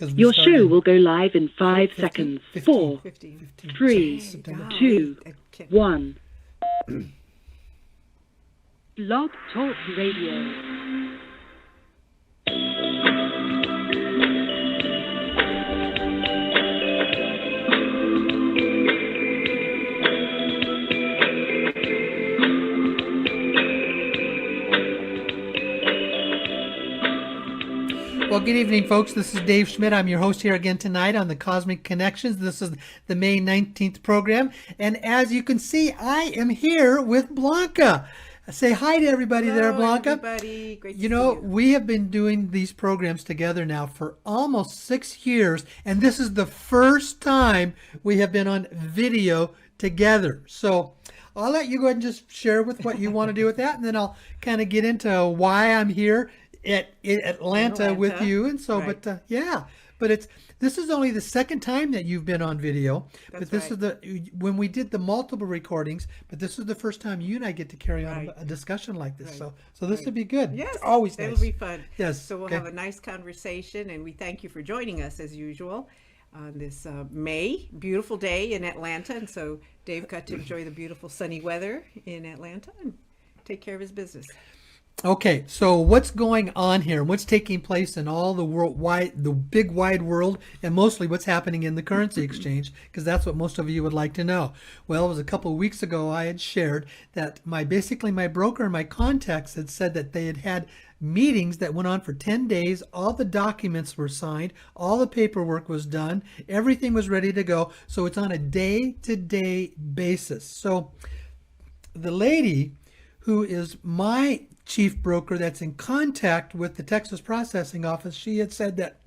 because Your show will go live in 5 seconds. 4, 3, September. 2, 1. Blog Talk Radio. Well, good evening, folks. This is Dave Schmidt. I'm your host here again tonight on the Cosmic Connections. This is the May 19th program. And as you can see, I am here with Blanca. Say hi to everybody. Hello, there, Blanca. Everybody. Great to You see know, you. we have been doing these programs together now for almost 6 years, and this is the first time we have been on video together. So I'll let you go ahead and just share with what you want to do with that, and then I'll kind of get into why I'm here at Atlanta with you. And so, right. but this is only the second time that you've been on video. That's but this is when we did the multiple recordings, but this is the first time you and I get to carry on a discussion like this. Right. So this would be good. Yes, It's always it'll nice. be fun. Yes. So we'll okay. have a nice conversation, and we thank you for joining us as usual on this May beautiful day in Atlanta. And so Dave got to enjoy the beautiful sunny weather in Atlanta and take care of his business. Okay, so what's going on here? What's taking place in all the big wide world, and mostly what's happening in the currency exchange? Because that's what most of you would like to know. Well, it was a couple of weeks ago I had shared that my broker and my contacts had said that they had had meetings that went on for 10 days. All the documents were signed, all the paperwork was done, everything was ready to go. So it's on a day-to-day basis. So the lady who is my chief broker that's in contact with the Texas Processing Office, she had said that,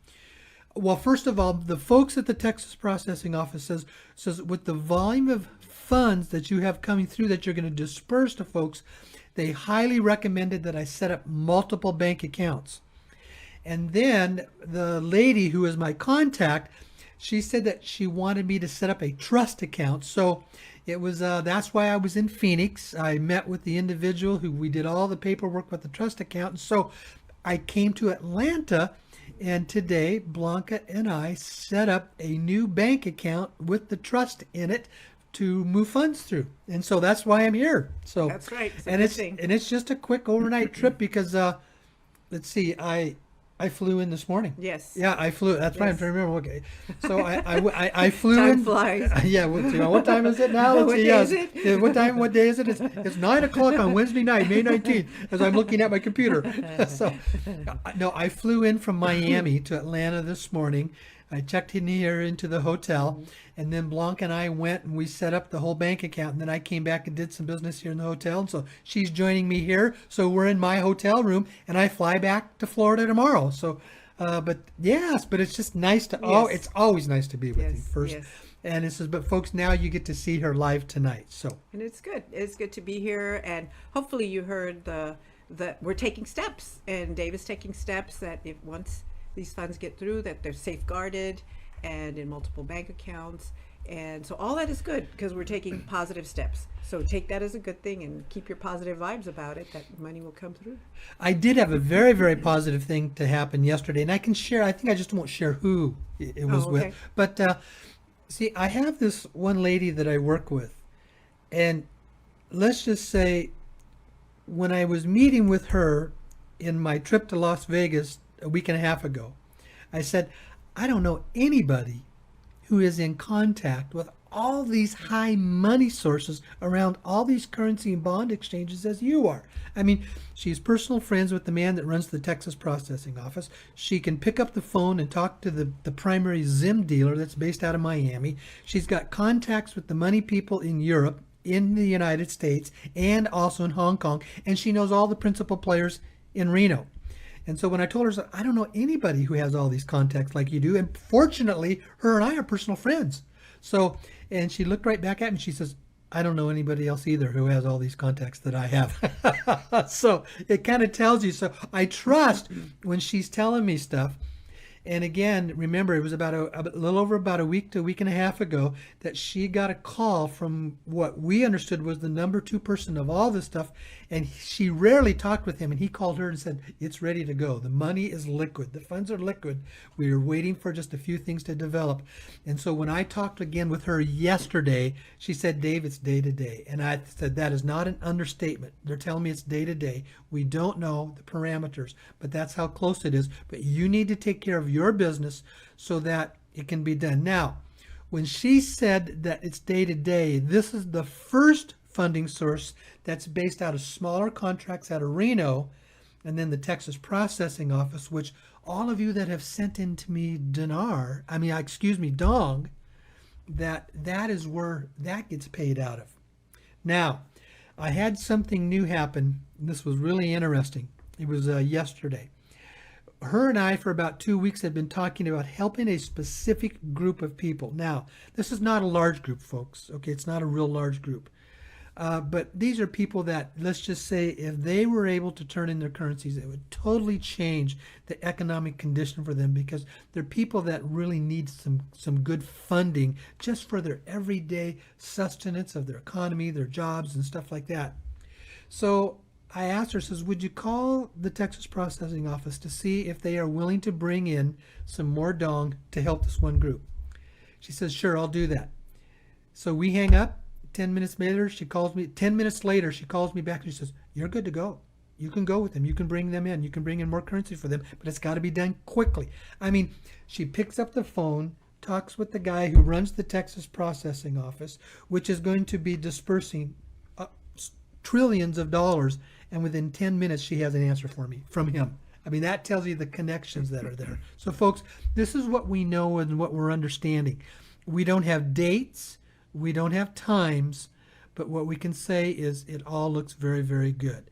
well, first of all, the folks at the Texas Processing Office says with the volume of funds that you have coming through that you're going to disperse to folks, they highly recommended that I set up multiple bank accounts. And then the lady who is my contact, she said that she wanted me to set up a trust account. So it was that's why I was in Phoenix. I met with the individual who we did all the paperwork with the trust account. And so I came to Atlanta, and today Blanca and I set up a new bank account with the trust in it to move funds through. And so that's why I'm here. So That's right. and it's just a quick overnight trip because let's see, I flew in this morning. Yes. Yeah, I flew. That's right. I'm Yes. trying to remember. Okay. So I flew Time in. flies. Yeah. What time is it now? Let's What see. day Yes. is it? Yeah, what day is it? It's 9 o'clock on Wednesday night, May 19th, as I'm looking at my computer. So, no, I flew in from Miami to Atlanta this morning. I checked in here into the hotel, and then Blanca and I went and we set up the whole bank account, and then I came back and did some business here in the hotel, and so she's joining me here. So we're in my hotel room, and I fly back to Florida tomorrow. So, but it's just nice to, it's always nice to be with you first. Yes. And it says, but folks, now you get to see her live tonight. So, And it's good. It's good to be here. And hopefully you heard that we're taking steps, and Dave is taking steps that if once these funds get through, that they're safeguarded and in multiple bank accounts. And so all that is good because we're taking positive steps. So take that as a good thing and keep your positive vibes about it, that money will come through. I did have a very, very positive thing to happen yesterday, and I can share. I think I just won't share who it was with. But see, I have this one lady that I work with, and let's just say when I was meeting with her in my trip to Las Vegas a week and a half ago, I said, I don't know anybody who is in contact with all these high money sources around all these currency and bond exchanges as you are. I mean, she's personal friends with the man that runs the Texas Processing Office. She can pick up the phone and talk to the primary Zim dealer that's based out of Miami. She's got contacts with the money people in Europe, in the United States, and also in Hong Kong. And she knows all the principal players in Reno. And so when I told her, I don't know anybody who has all these contacts like you do. And fortunately, her and I are personal friends. So, and she looked right back at me and she says, I don't know anybody else either who has all these contacts that I have. So it kind of tells you. So I trust when she's telling me stuff. And again, remember, it was about a little over about a week to a week and a half ago that she got a call from what we understood was the number 2 person of all this stuff. And she rarely talked with him. And he called her and said, it's ready to go. The money is liquid. The funds are liquid. We are waiting for just a few things to develop. And so when I talked again with her yesterday, she said, Dave, it's day to day. And I said, that is not an understatement. They're telling me it's day to day. We don't know the parameters, but that's how close it is. But you need to take care of your business so that it can be done. Now, when she said that it's day to day, this is the first funding source that's based out of smaller contracts out of Reno, and then the Texas Processing Office, which all of you that have sent in to me dong, that is where that gets paid out of. Now, I had something new happen. This was really interesting. It was yesterday. Her and I, for about 2 weeks, had been talking about helping a specific group of people. Now, this is not a large group, folks. Okay, it's not a real large group. But these are people that, let's just say, if they were able to turn in their currencies, it would totally change the economic condition for them, because they're people that really need some good funding just for their everyday sustenance of their economy, their jobs, and stuff like that. So I asked her, says, would you call the Texas Processing Office to see if they are willing to bring in some more dong to help this one group? She says, sure, I'll do that. So we hang up. 10 minutes later, she calls me. 10 minutes later, she calls me back and she says, you're good to go. You can go with them. You can bring them in. You can bring in more currency for them, but it's got to be done quickly. I mean, she picks up the phone, talks with the guy who runs the Texas Processing Office, which is going to be dispersing trillions of dollars, and within 10 minutes, she has an answer for me from him. I mean, that tells you the connections that are there. So, folks, this is what we know and what we're understanding. We don't have dates. We don't have times, but what we can say is it all looks very, very good.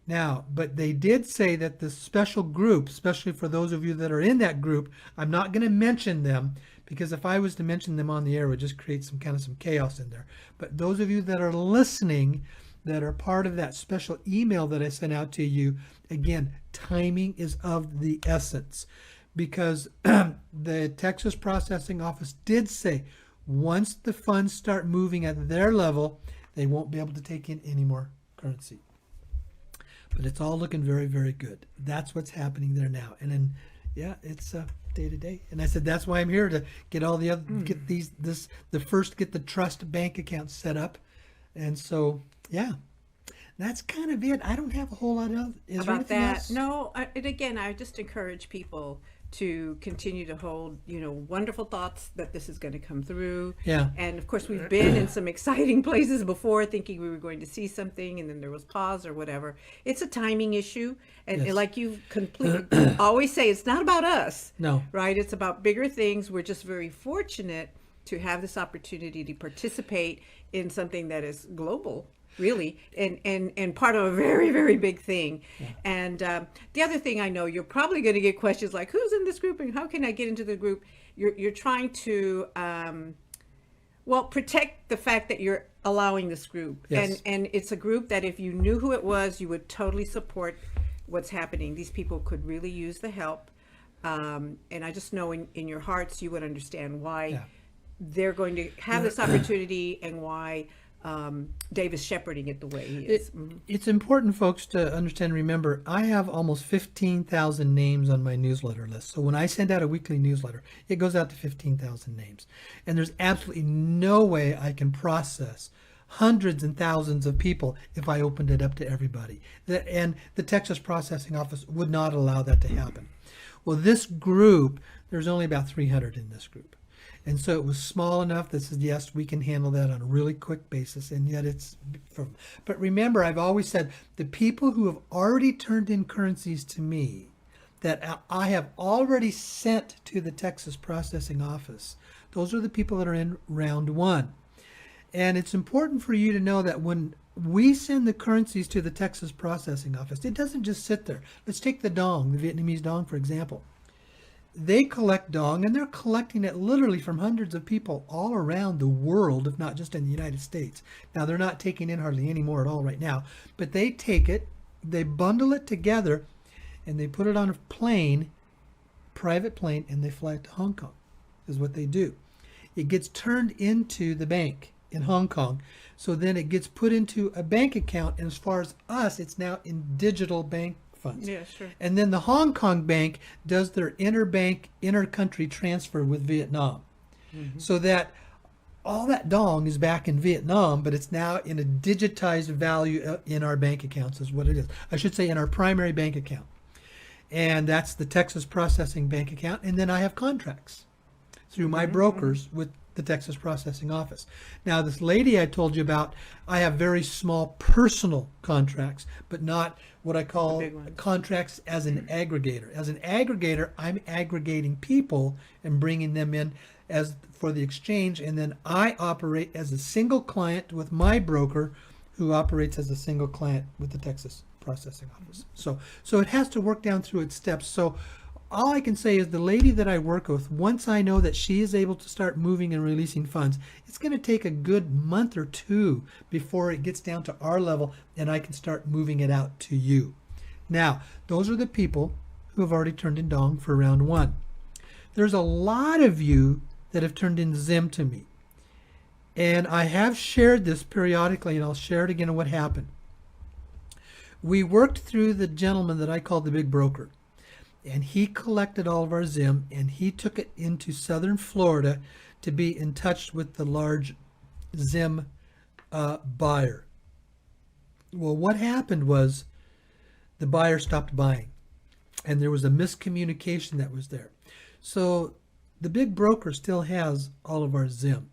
Now, but they did say that the special group, especially for those of you that are in that group, I'm not going to mention them, because if I was to mention them on the air, it would just create some chaos in there. But those of you that are listening, that are part of that special email that I sent out to you, again, timing is of the essence, because the Texas Processing Office did say, once the funds start moving at their level, they won't be able to take in any more currency. But it's all looking very, very good. That's what's happening there now. And then, yeah, it's day to day. And I said, that's why I'm here, to get all the other, get the trust bank accounts set up. And so, yeah, that's kind of it. I don't have a whole lot of about that. Else? No, and again, I just encourage people to continue to hold, wonderful thoughts that this is going to come through. Yeah. And of course, we've been in some exciting places before, thinking we were going to see something, and then there was pause or whatever. It's a timing issue. And Yes. like you completely always say, it's not about us. No. Right? It's about bigger things. We're just very fortunate to have this opportunity to participate in something that is global, really, and part of a very, very big thing. Yeah. And the other thing, I know you're probably going to get questions like, who's in this group and how can I get into the group? You're trying to protect the fact that you're allowing this group. Yes. And it's a group that if you knew who it was, you would totally support what's happening. These people could really use the help. And I just know in your hearts you would understand why they're going to have this opportunity, and why Dave is shepherding it the way he is. It's important, folks, to understand and remember, I have almost 15,000 names on my newsletter list. So when I send out a weekly newsletter, it goes out to 15,000 names. And there's absolutely no way I can process hundreds and thousands of people if I opened it up to everybody. And the Texas Processing Office would not allow that to happen. Well, this group, there's only about 300 in this group. And so it was small enough that says, yes, we can handle that on a really quick basis. And yet but remember, I've always said the people who have already turned in currencies to me that I have already sent to the Texas Processing Office, those are the people that are in round one. And it's important for you to know that when we send the currencies to the Texas Processing Office, it doesn't just sit there. Let's take the dong, the Vietnamese dong, for example. They collect dong, and they're collecting it literally from hundreds of people all around the world, if not just in the United States. Now, they're not taking in hardly any more at all right now, but they take it, they bundle it together, and they put it on a plane private plane and they fly it to Hong Kong, is what they do. It gets turned into the bank in Hong Kong. So then it gets put into a bank account, and as far as us, it's now in digital bank funds. Yeah, sure. And then the Hong Kong bank does their interbank, inter-country transfer with Vietnam. So that all that dong is back in Vietnam, but it's now in a digitized value in our bank accounts is what it is. I should say in our primary bank account. And that's the Texas Processing Bank account. And then I have contracts through my brokers with the Texas Processing Office. Now, this lady I told you about, I have very small personal contracts, but not what I call contracts as an aggregator. As an aggregator, I'm aggregating people and bringing them in as for the exchange, and then I operate as a single client with my broker, who operates as a single client with the Texas Processing Office. So it has to work down through its steps. So all I can say is the lady that I work with, once I know that she is able to start moving and releasing funds, it's going to take a good month or two before it gets down to our level and I can start moving it out to you. Now, those are the people who have already turned in Dong for round one. There's a lot of you that have turned in Zim to me. And I have shared this periodically, and I'll share it again on what happened. We worked through the gentleman that I call the big broker. And he collected all of our Zim, and he took it into southern Florida to be in touch with the large Zim buyer. Well, what happened was the buyer stopped buying, and there was a miscommunication that was there. So the big broker still has all of our Zim.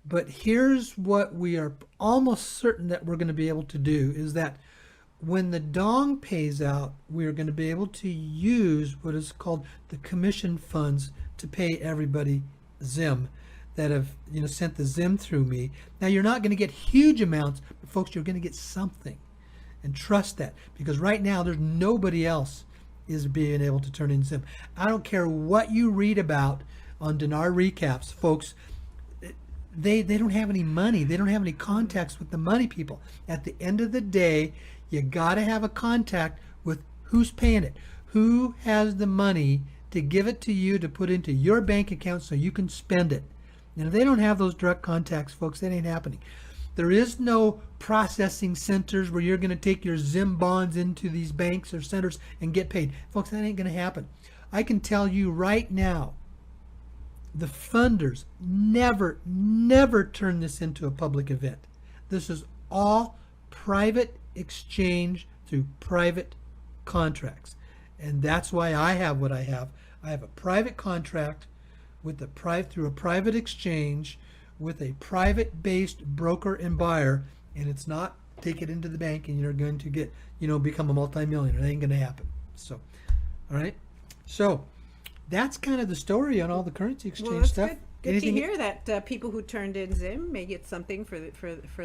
But here's what we are almost certain that we're going to be able to do is that when the Dong pays out, we are going to be able to use what is called the commission funds to pay everybody Zim that have sent the Zim through me. Now, you're not going to get huge amounts, but folks, you're going to get something. And trust that, because right now there's nobody else is being able to turn in Zim. I don't care what you read about on Dinar Recaps, folks. They don't have any money. They don't have any contacts with the money people. At the end of the day, you got to have a contact with who's paying it, who has the money to give it to you to put into your bank account so you can spend it. And if they don't have those direct contacts, folks, that ain't happening. There is no processing centers where you're going to take your Zim bonds into these banks or centers and get paid. Folks, that ain't going to happen. I can tell you right now, the funders never turn this into a public event. This is all private exchange through private contracts. And that's why I have what I have. I have a private contract with through a private exchange with a private-based broker and buyer, and it's not take it into the bank and you're going to get, become a multimillionaire. That ain't going to happen. So, all right. So that's kind of the story on all the currency exchange stuff. Good to hear that people who turned in Zim may get something for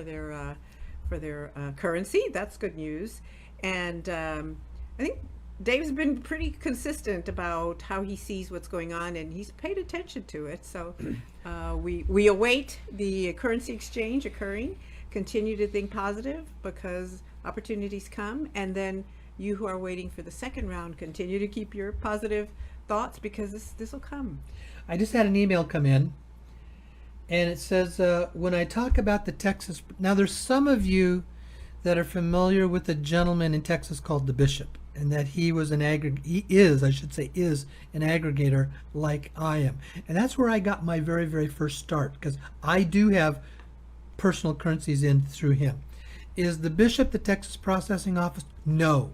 their currency. That's good news. And I think Dave's been pretty consistent about how he sees what's going on, and he's paid attention to it. So we await the currency exchange occurring. Continue to think positive because opportunities come, and then you who are waiting for the second round, continue to keep your positive thoughts because this will come. I just had an email come in, and it says, when I talk about the Texas... Now, there's some of you that are familiar with a gentleman in Texas called the Bishop, and that he was an is an aggregator like I am. And that's where I got my very, very first start, because I do have personal currencies in through him. Is the Bishop the Texas Processing Office? No,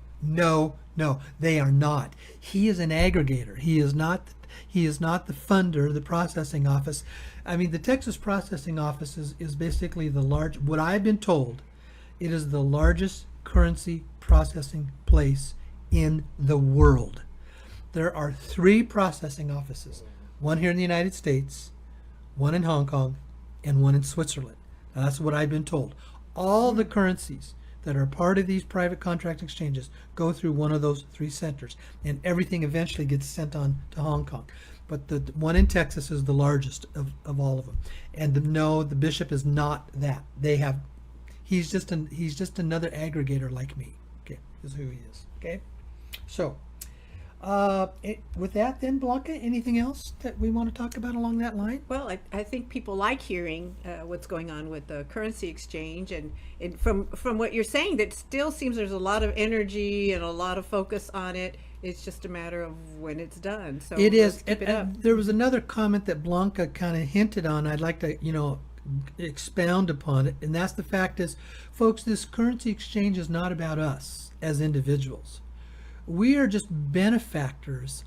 they are not. He is an aggregator. He is not the funder, the processing office. I mean, the Texas Processing Office is basically what I've been told, it is the largest currency processing place in the world. There are 3 processing offices, one here in the United States, one in Hong Kong, and one in Switzerland. Now, that's what I've been told. All the currencies that are part of these private contract exchanges go through one of those 3 centers, and everything eventually gets sent on to Hong Kong. But the one in Texas is the largest of all of them. And the Bishop is not that. He's just another aggregator like me. Okay, is who he is. Okay, so With that, then, Blanca, anything else that we want to talk about along that line? Well, I think people like hearing what's going on with the currency exchange, and from what you're saying, that still seems there's a lot of energy and a lot of focus on it. It's just a matter of when it's done. So It let's is. keep it up. And there was another comment that Blanca kind of hinted on. I'd like to, expound upon it, and that's the fact is, folks, this currency exchange is not about us as individuals. We are just benefactors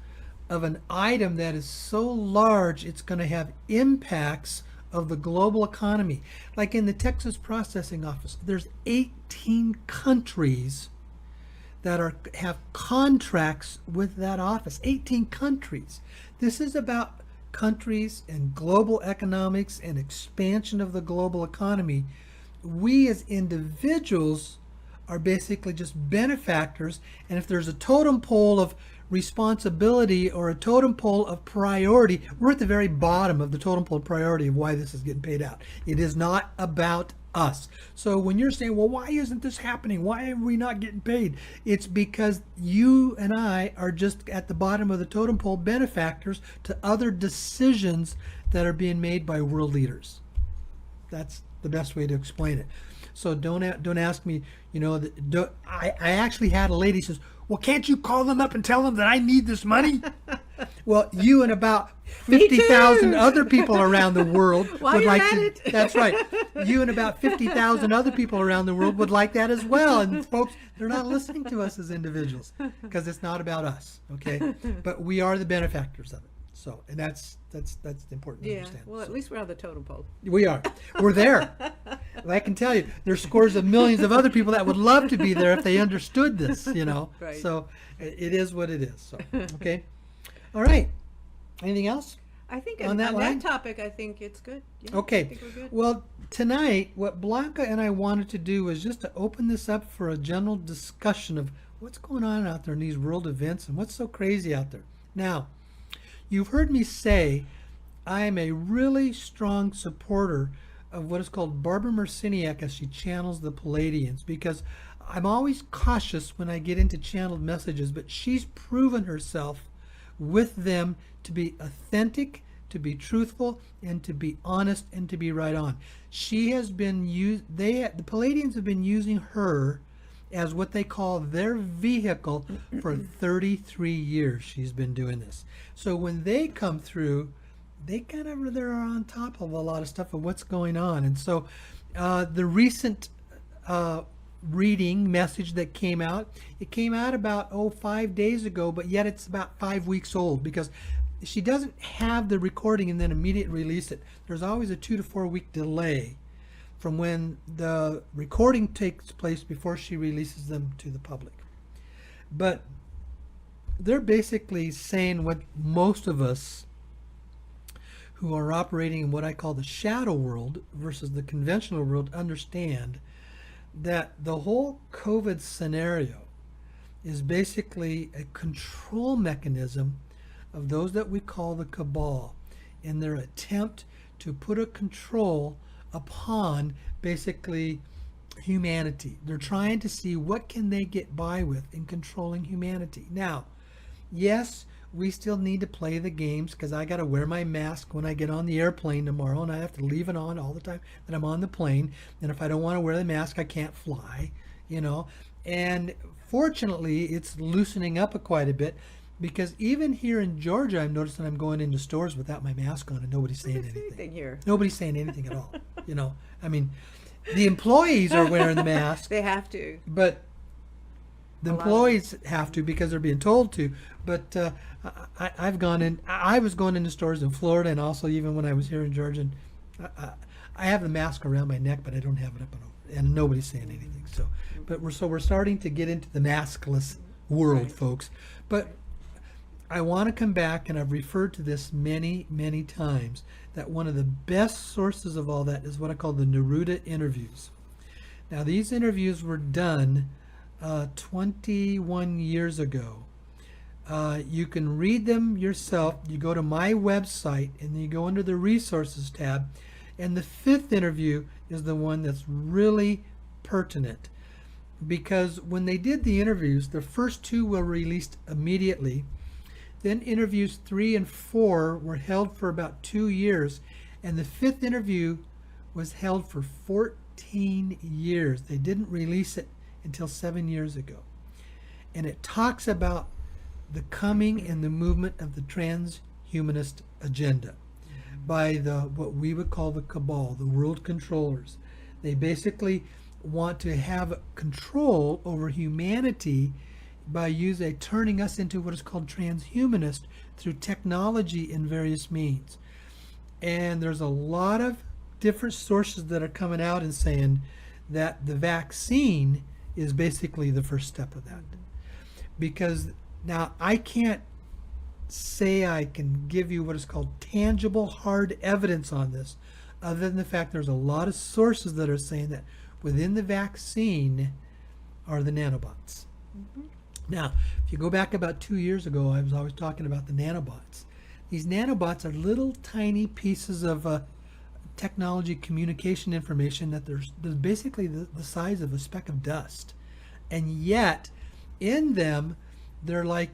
of an item that is so large it's going to have impacts of the global economy. Like in the Texas Processing Office, there's 18 countries that have contracts with that office. 18 countries. This is about countries and global economics and expansion of the global economy. We as individuals are basically just benefactors, and if there's a totem pole of responsibility or a totem pole of priority, we're at the very bottom of the totem pole of priority of why this is getting paid out. It is not about us. So when you're saying, well, why isn't this happening? Why are we not getting paid? It's because you and I are just at the bottom of the totem pole benefactors to other decisions that are being made by world leaders. That's the best way to explain it. So don't ask me, I actually had a lady says, well, can't you call them up and tell them that I need this money? Well, you and about 50,000 other people around the world would like to. That's right. You and about 50,000 other people around the world would like that as well. And folks, they're not listening to us as individuals because it's not about us, okay? But we are the benefactors of it. So, and that's important to understand. Well, at least we're on the totem pole. We are. We're there. I can tell you, there's scores of millions of other people that would love to be there if they understood this, Right. So it is what it is. So, okay. All right. Anything else? I think On that line? topic, I think it's good. Yeah, Okay. I think we're good. Well, tonight, what Blanca and I wanted to do was just to open this up for a general discussion of what's going on out there in these world events and what's so crazy out there. Now, you've heard me say I am a really strong supporter of what is called Barbara Marciniak as she channels the Palladians, because I'm always cautious when I get into channeled messages, but she's proven herself with them to be authentic, to be truthful, and to be honest, and to be right on. She has been the Palladians have been using her as what they call their vehicle for 33 years. She's been doing this. So when they come through, they're on top of a lot of stuff of what's going on. And so the recent reading message that came out, it came out about 5 days ago, but yet it's about 5 weeks old because she doesn't have the recording and then immediately release it. There's always a 2 to 4 week delay from when the recording takes place before she releases them to the public. But they're basically saying what most of us who are operating in what I call the shadow world versus the conventional world understand, that the whole COVID scenario is basically a control mechanism of those that we call the cabal in their attempt to put a control upon basically humanity. They're trying to see what can they get by with in controlling humanity. Now, yes, we still need to play the games because I got to wear my mask when I get on the airplane tomorrow, and I have to leave it on all the time that I'm on the plane. And if I don't want to wear the mask, I can't fly, And fortunately, it's loosening up quite a bit, because even here in Georgia, I'm noticing I'm going into stores without my mask on and nobody's saying anything. Here. Nobody's saying anything at all. I mean, the employees are wearing the mask. They have to. But the employees have to because they're being told to. But I was going into stores in Florida, and also even when I was here in Georgia. And I have the mask around my neck, but I don't have it up and over, and nobody's saying anything. So, but we're starting to get into the maskless world, Right. folks. But I want to come back, and I've referred to this many, many times, that one of the best sources of all that is what I call the Neruda interviews. Now, these interviews were done 21 years ago. You can read them yourself. You go to my website, and then you go under the resources tab, and the 5th interview is the one that's really pertinent, because when they did the interviews, the first 2 were released immediately, Then interviews 3 and 4 were held for about 2 years, and the 5th interview was held for 14 years. They didn't release it until 7 years ago. And it talks about the coming and the movement of the transhumanist agenda by what we would call the cabal, the world controllers. They basically want to have control over humanity by turning us into what is called transhumanist through technology in various means. And there's a lot of different sources that are coming out and saying that the vaccine is basically the first step of that. Because now I can't say I can give you what is called tangible, hard evidence on this, other than the fact there's a lot of sources that are saying that within the vaccine are the nanobots. Now, if you go back about 2 years ago, I was always talking about the nanobots. These nanobots are little tiny pieces of technology communication information that there's basically the size of a speck of dust. And yet, in them, they're like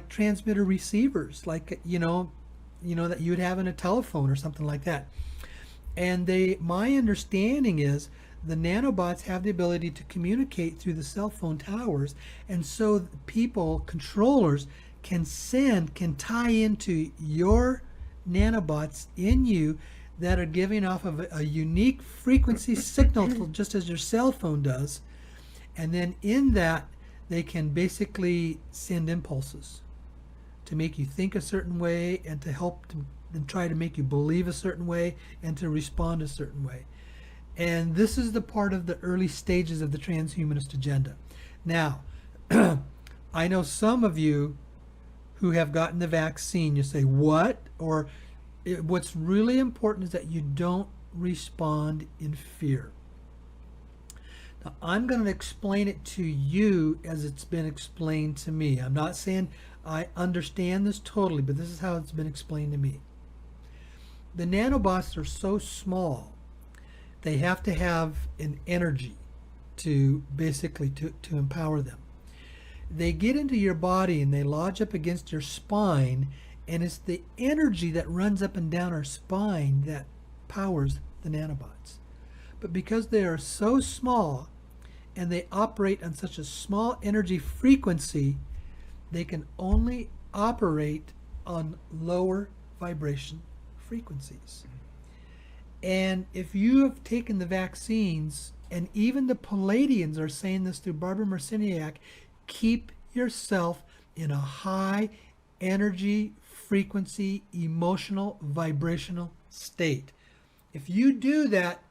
transmitter receivers, like you know that you'd have in a telephone or something like that. And my understanding is the nanobots have the ability to communicate through the cell phone towers, and so people, controllers, can tie into your nanobots in you that are giving off of a unique frequency signal just as your cell phone does. And then in that, they can basically send impulses to make you think a certain way and to help and try to make you believe a certain way and to respond a certain way. And this is the part of the early stages of the transhumanist agenda. Now, I know some of you who have gotten the vaccine, you say, what? Or what's really important is that you don't respond in fear. Now, I'm going to explain it to you as it's been explained to me. I'm not saying I understand this totally, but this is how it's been explained to me. The nanobots are so small, they have to have an energy to basically to empower them. They get into your body and they lodge up against your spine, and it's the energy that runs up and down our spine that powers the nanobots. But because they are so small and they operate on such a small energy frequency, they can only operate on lower vibration frequencies. And if you have taken the vaccines, and even the Palladians are saying this through Barbara Marciniak, keep yourself in a high energy frequency, emotional, vibrational state. If you do that,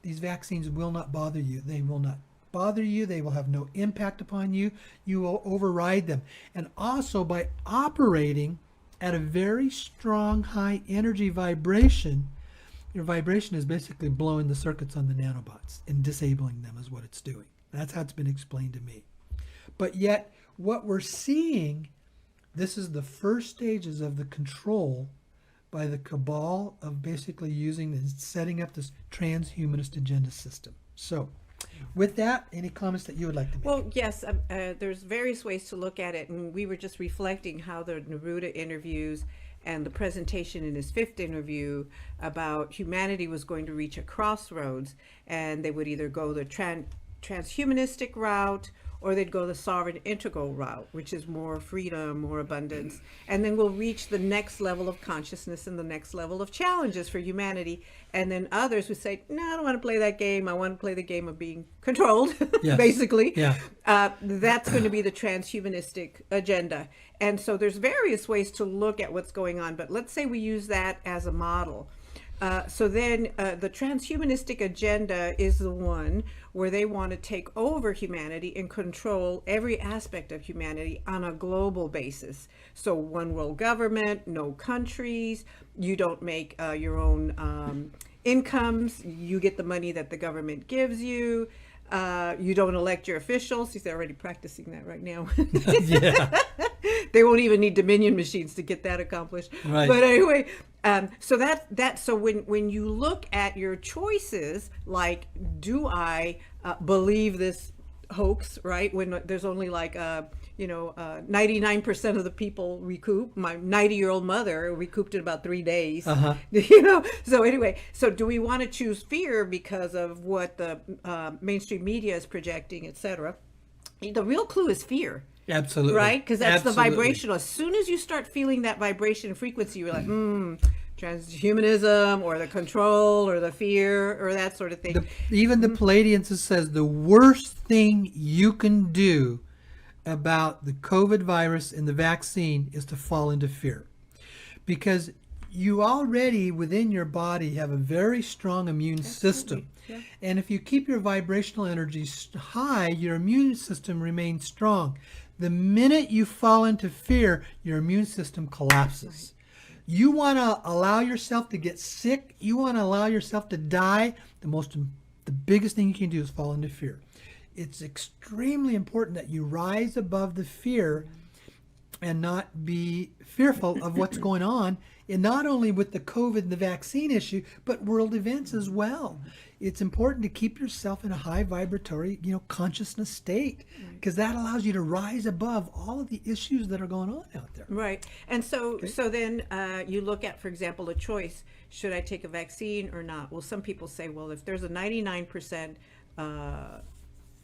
these vaccines will not bother you. They will not bother you. They will have no impact upon you. You will override them. And also by operating at a very strong high energy vibration, your vibration is basically blowing the circuits on the nanobots and disabling them is what it's doing. That's how it's been explained to me. But yet what we're seeing, this is the first stages of the control by the cabal of basically using and setting up this transhumanist agenda system. So with that, any comments that you would like to make? Well, yes, there's various ways to look at it, and we were just reflecting how the Neruda interviews and the presentation in his 5th interview about humanity was going to reach a crossroads, and they would either go the transhumanistic route or they'd go the sovereign integral route, which is more freedom, more abundance, and then we'll reach the next level of consciousness and the next level of challenges for humanity. And then others would say, no, I don't want to play that game. I want to play the game of being controlled, Yes. basically. Yeah. That's going to be the transhumanistic agenda. And so there's various ways to look at what's going on, but let's say we use that as a model. So then the transhumanistic agenda is the one where they want to take over humanity and control every aspect of humanity on a global basis. So one world government, no countries, you don't make your own incomes, you get the money that the government gives you. You don't elect your officials. He's already practicing that right now. Yeah. They won't even need Dominion machines to get that accomplished. Right. But anyway, so when you look at your choices, like, do I believe this hoax, right? When there's only like 99% of the people recoup. My 90-year-old mother recouped in about 3 days. So anyway, so do we want to choose fear because of what the mainstream media is projecting, etc.? The real clue is fear. Absolutely. Right? Because that's Absolutely. the vibrational. As soon as you start feeling that vibration and frequency, you're like, transhumanism or the control or the fear or that sort of thing. Even the Palladians says the worst thing you can do about the COVID virus and the vaccine is to fall into fear. Because you already within your body have a very strong immune system. Yeah. And if you keep your vibrational energy high, your immune system remains strong. The minute you fall into fear, your immune system collapses. You want to allow yourself to get sick. You want to allow yourself to die. The biggest thing you can do is fall into fear. It's extremely important that you rise above the fear and not be fearful of what's going on, and not only with the COVID and the vaccine issue, but world events as well. It's important to keep yourself in a high vibratory, consciousness state, because that allows you to rise above all of the issues that are going on out there. Right. And so then you look at, for example, a choice. Should I take a vaccine or not? Well, some people say, well, if there's a 99%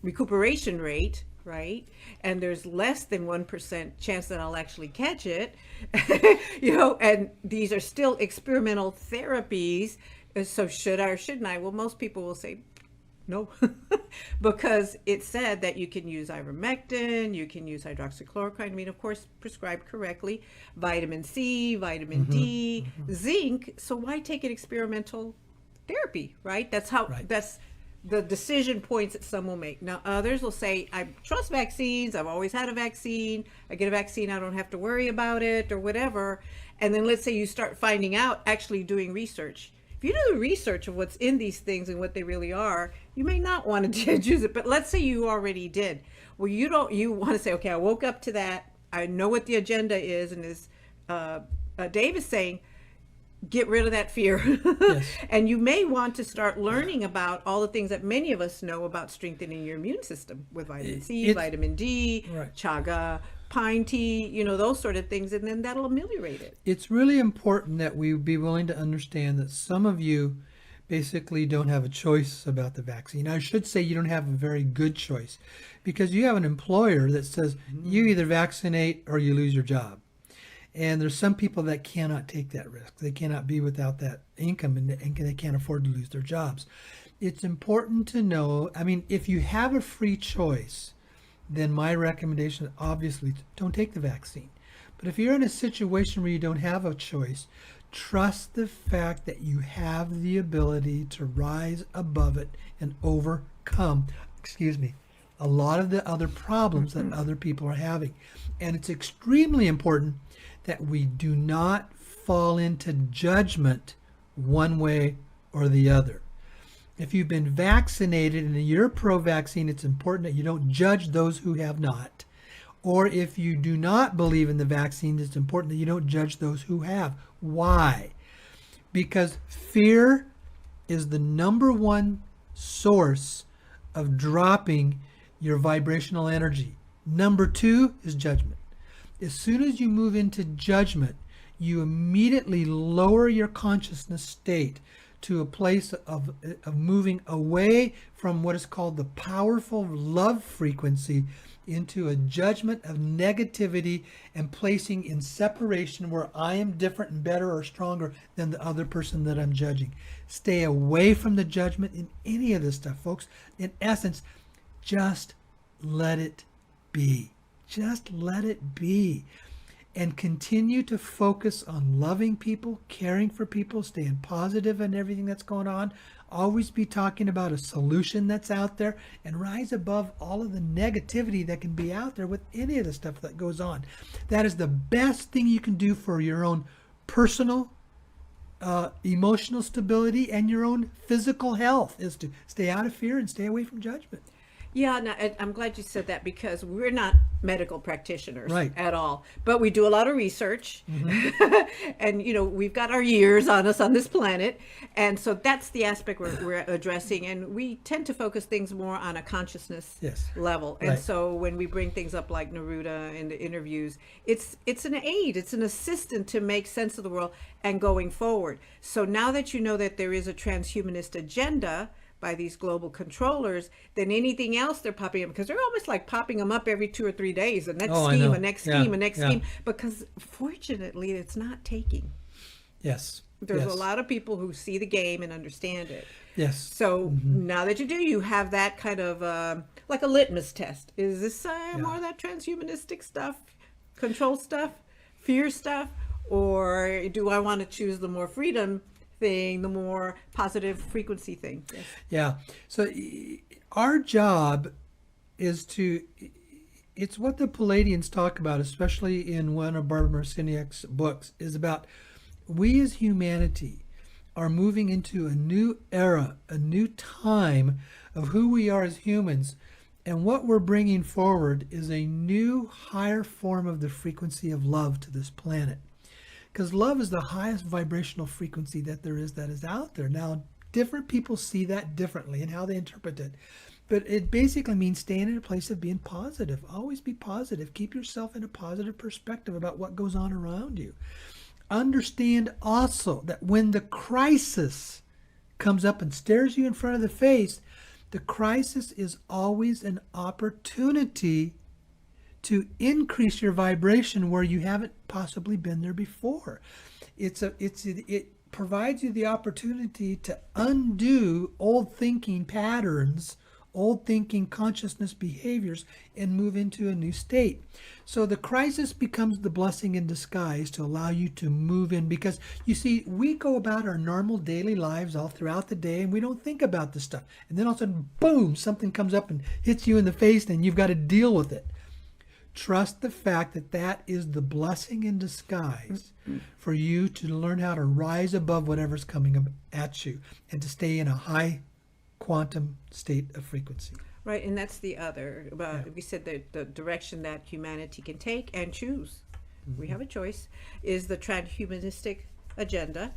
recuperation rate, right, and there's less than 1% chance that I'll actually catch it, and these are still experimental therapies, so should I or shouldn't I? Well, most people will say no, because it said that you can use ivermectin, you can use hydroxychloroquine, of course, prescribed correctly, vitamin C, vitamin D, zinc, so why take an experimental therapy, right? That's the decision points that some will make. Now, others will say, I trust vaccines. I've always had a vaccine. I get a vaccine. I don't have to worry about it or whatever. And then let's say you start finding out, actually doing research. If you do the research of what's in these things and what they really are, you may not want to use it. But let's say you already did. Well, you want to say, okay, I woke up to that. I know what the agenda is. And as Dave is saying, get rid of that fear. Yes. And you may want to start learning about all the things that many of us know about strengthening your immune system with vitamin C, vitamin D, chaga, pine tea, those sort of things, and then that'll ameliorate it. It's really important that we be willing to understand that some of you basically don't have a choice about the vaccine. I should say you don't have a very good choice, because you have an employer that says you either vaccinate or you lose your job. And there's some people that cannot take that risk. They cannot be without that income, and they can't afford to lose their jobs. It's important to know, if you have a free choice, then my recommendation is obviously don't take the vaccine. But if you're in a situation where you don't have a choice, trust the fact that you have the ability to rise above it and overcome, a lot of the other problems that other people are having. And it's extremely important that we do not fall into judgment one way or the other. If you've been vaccinated and you're pro-vaccine, it's important that you don't judge those who have not. Or if you do not believe in the vaccine, it's important that you don't judge those who have. Why? Because fear is the number one source of dropping your vibrational energy. Number two is judgment. As soon as you move into judgment, you immediately lower your consciousness state to a place of moving away from what is called the powerful love frequency into a judgment of negativity and placing in separation where I am different and better or stronger than the other person that I'm judging. Stay away from the judgment in any of this stuff, folks. In essence, just let it be. Just let it be. And continue to focus on loving people, caring for people, staying positive in everything that's going on. Always be talking about a solution that's out there, and rise above all of the negativity that can be out there with any of the stuff that goes on. That is the best thing you can do for your own personal emotional stability and your own physical health, is to stay out of fear and stay away from judgment. Yeah, no, I'm glad you said that because we're not medical practitioners Right. at all, but we do a lot of research, and we've got our years on us on this planet, and so that's the aspect we're addressing, and we tend to focus things more on a consciousness Yes. level, and Right. so when we bring things up like Neruda in the interviews, it's an aid, it's an assistant to make sense of the world and going forward. So now that you know that there is a transhumanist agenda by these global controllers, then anything else they're popping up, because they're almost like popping them up every 2 or 3 days, the next Oh, I scheme, know. a next Yeah, scheme, a next yeah. scheme, because fortunately it's not taking. Yes. There's Yes. a lot of people who see the game and understand it. Yes. So now that you do, you have that kind of like a litmus test. Is this more of that transhumanistic stuff, control stuff, fear stuff, or do I want to choose the more freedom thing, the more positive frequency thing? Yes. Yeah. So our job is it's what the Palladians talk about, especially in one of Barbara Marciniak's books, is about we as humanity are moving into a new era, a new time of who we are as humans. And what we're bringing forward is a new, higher form of the frequency of love to this planet. Because love is the highest vibrational frequency that is out there. Now, different people see that differently and how they interpret it. But it basically means staying in a place of being positive. Always be positive. Keep yourself in a positive perspective about what goes on around you. Understand also that when the crisis comes up and stares you in front of the face, the crisis is always an opportunity to increase your vibration where you haven't possibly been there before. It provides you the opportunity to undo old thinking patterns, old thinking consciousness behaviors, and move into a new state. So the crisis becomes the blessing in disguise to allow you to move in, because you see, we go about our normal daily lives all throughout the day and we don't think about this stuff. And then all of a sudden, boom, something comes up and hits you in the face and you've got to deal with it. Trust the fact that that is the blessing in disguise for you to learn how to rise above whatever's coming at you and to stay in a high quantum state of frequency. Right, and that's the other. We said that the direction that humanity can take and choose, we have a choice, is the transhumanistic agenda,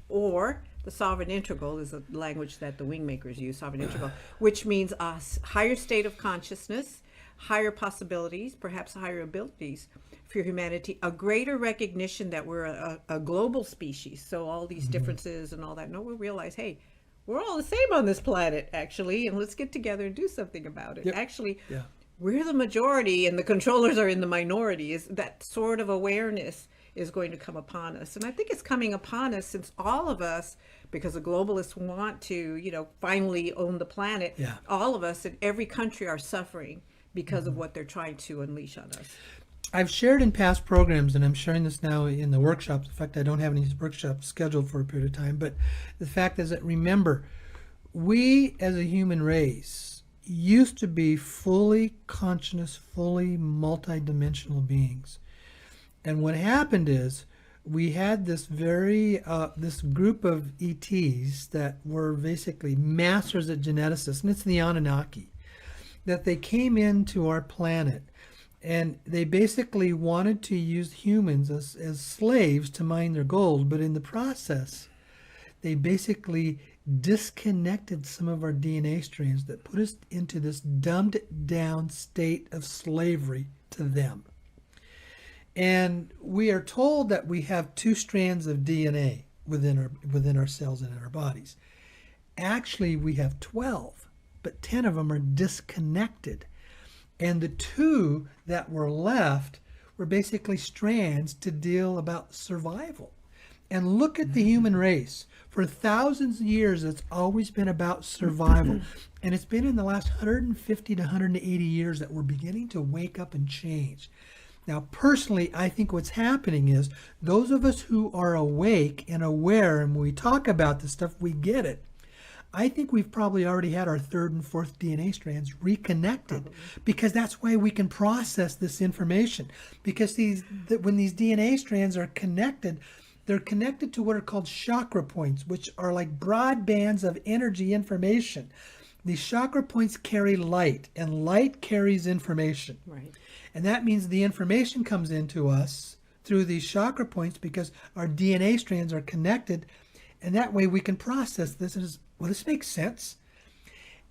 or the sovereign integral is the language that the wingmakers use, sovereign integral, which means a higher state of consciousness, higher possibilities, perhaps higher abilities for humanity, a greater recognition that we're a global species. So all these differences and all that, no, we realize, hey, we're all the same on this planet, actually, and let's get together and do something about it. Yep. Actually, Yeah. we're the majority and the controllers are in the minority. Is that sort of awareness is going to come upon us. And I think it's coming upon us since all of us, because the globalists want to, finally own the planet, Yeah. all of us in every country are suffering because of what they're trying to unleash on us. I've shared in past programs, and I'm sharing this now in the workshops. In fact, I don't have any workshops scheduled for a period of time, but the fact is that, remember, we as a human race used to be fully conscious, fully multidimensional beings. And what happened is we had this this group of ETs that were basically masters at geneticists, and it's the Anunnaki, that they came into our planet and they basically wanted to use humans as slaves to mine their gold, but in the process they basically disconnected some of our DNA strands that put us into this dumbed down state of slavery to them. And we are told that we have 2 strands of DNA within our cells and in our bodies. Actually, we have 12, but 10 of them are disconnected. And the 2 that were left were basically strands to deal about survival. And look at the human race. For thousands of years, it's always been about survival. And it's been in the last 150 to 180 years that we're beginning to wake up and change. Now, personally, I think what's happening is those of us who are awake and aware, and when we talk about this stuff, we get it. I think we've probably already had our 3rd and 4th DNA strands reconnected, because that's why we can process this information. Because when these DNA strands are connected, they're connected to what are called chakra points, which are like broad bands of energy information. these chakra points carry light, and light carries information. Right. And that means the information comes into us through these chakra points because our DNA strands are connected, and that way we can process this as, well, this makes sense.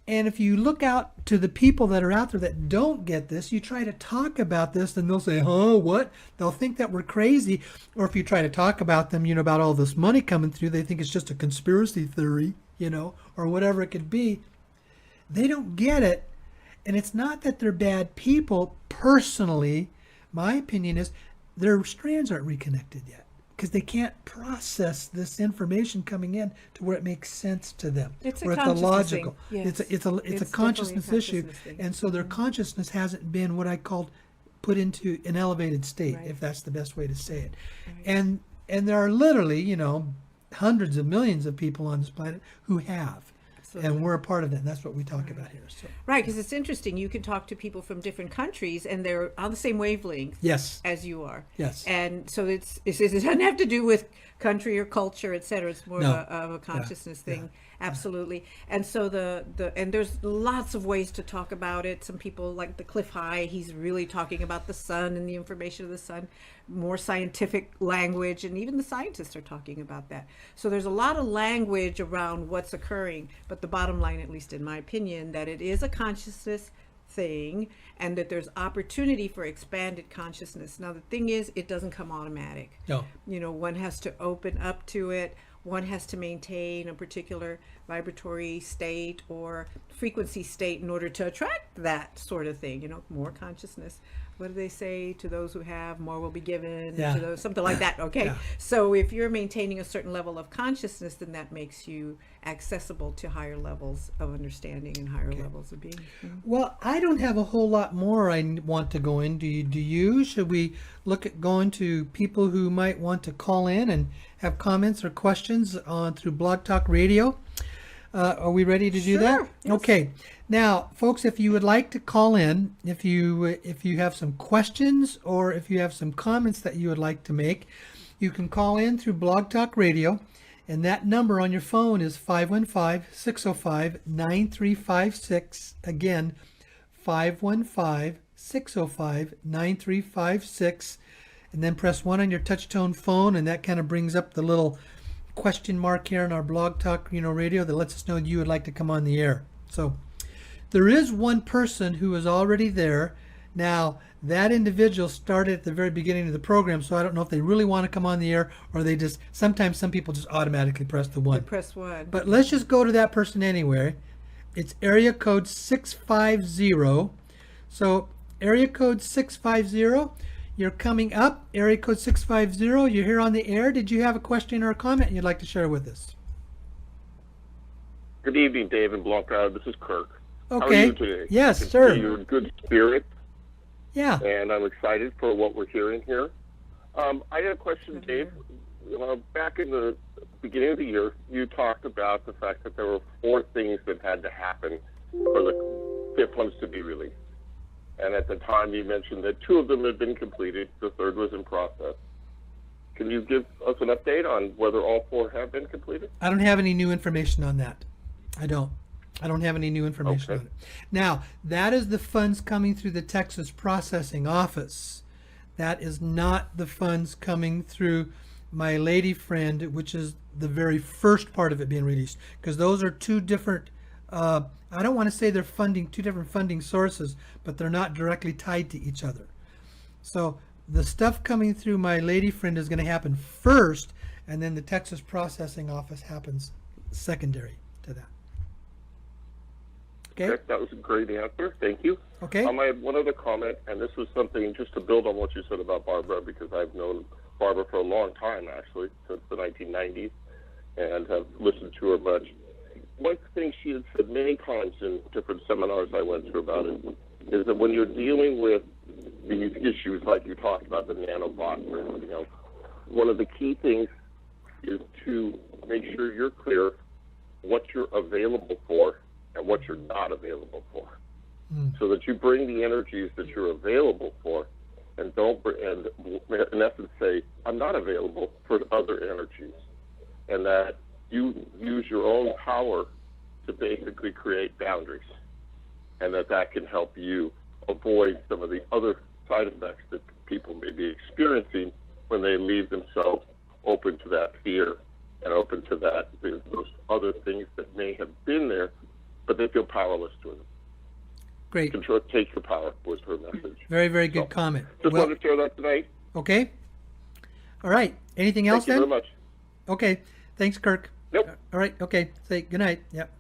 And if you look out to the people that are out there that don't get this, you try to talk about this, and they'll say, huh, what? They'll think that we're crazy. Or if you try to talk about them, about all this money coming through, they think it's just a conspiracy theory, or whatever it could be. They don't get it. And it's not that they're bad people. Personally, my opinion is their strands aren't reconnected yet because they can't process this information coming in to where it makes sense to them. It's a where consciousness logical. thing. Yes. It's a It's consciousness definitely a issue, consciousness thing. and so their consciousness hasn't been what I called put into an elevated state, Right. if that's the best way to say it. Right. And there are literally, hundreds of millions of people on this planet who have. Absolutely. And we're a part of that. And that's what we talk about here. So Right, because it's interesting. You can talk to people from different countries, and they're on the same wavelength yes, as you are. yes. And so it doesn't have to do with country or culture, et cetera. It's more No. of a consciousness Yeah. thing. Absolutely. And so and there's lots of ways to talk about it. Some people like the Cliff High, he's really talking about the sun and the information of the sun, more scientific language, and even the scientists are talking about that. So there's a lot of language around what's occurring, but the bottom line, at least in my opinion, that it is a consciousness thing, and that there's opportunity for expanded consciousness. Now the thing is, it doesn't come automatic. No. One has to open up to it. One has to maintain a particular vibratory state or frequency state in order to attract that sort of thing, more consciousness. What do they say? To those who have, more will be given. Yeah. To those, something like that. Okay. Yeah. So if you're maintaining a certain level of consciousness, then that makes you accessible to higher levels of understanding and higher levels of being. Well, I don't have a whole lot more I want to go in. Do you? Should we look at going to people who might want to call in and have comments or questions on through Blog Talk Radio? Are we ready to do that? Yes. Okay. Now, folks, if you would like to call in, if you have some questions or if you have some comments that you would like to make, you can call in through Blog Talk Radio, and that number on your phone is 515-605-9356. Again, 515-605-9356, and then press 1 on your touch-tone phone, and that kind of brings up the little question mark here in our Blog Talk Radio that lets us know you would like to come on the air. So there is one person who is already there. Now, that individual started at the very beginning of the program, so I don't know if they really want to come on the air or they just, sometimes some people just automatically press the 1. Press 1. But let's just go to that person anyway. It's area code 650. So area code 650, you're coming up. Area code 650, you're here on the air. Did you have a question or a comment you'd like to share with us? Good evening, Dave and Block Crowd. This is Kirk. Okay. How are you today? Yes, I can sir. see you're in good spirit, Yeah. and I'm excited for what we're hearing here. I had a question, Dave. Back in the beginning of the year, you talked about the fact that there were 4 things that had to happen for the 5th ones to be released. And at the time, you mentioned that 2 of them had been completed. The 3rd was in process. Can you give us an update on whether all 4 have been completed? I don't have any new information on that. I don't have any new information Okay. on it. Now, that is the funds coming through the Texas Processing Office. That is not the funds coming through my lady friend, which is the very first part of it being released. Because those are 2 different, I don't want to say they're funding 2 different funding sources, but they're not directly tied to each other. So the stuff coming through my lady friend is going to happen first, and then the Texas Processing Office happens secondary to that. Okay. That was a great answer. Thank you. Okay. I had one other comment, and this was something just to build on what you said about Barbara, because I've known Barbara for a long time, actually, since the 1990s, and have listened to her much. One thing she had said many times in different seminars I went to about it is that when you're dealing with these issues, like you talked about, the nanobots or everything else, one of the key things is to make sure you're clear what you're available for and what you're not available for, so that you bring the energies that you're available for, and don't, and in essence say, I'm not available for other energies, and that you use your own power to basically create boundaries, and that can help you avoid some of the other side effects that people may be experiencing when they leave themselves open to that fear and open to those other things that may have been there, but they feel powerless to them. Great. Control, take your power was her message. Very, very good comment. Just wanted to share that tonight. Okay. All right. Anything else Thank you then? very much. Okay. Thanks, Kirk. Nope. All right. Okay. Say good night. Yep.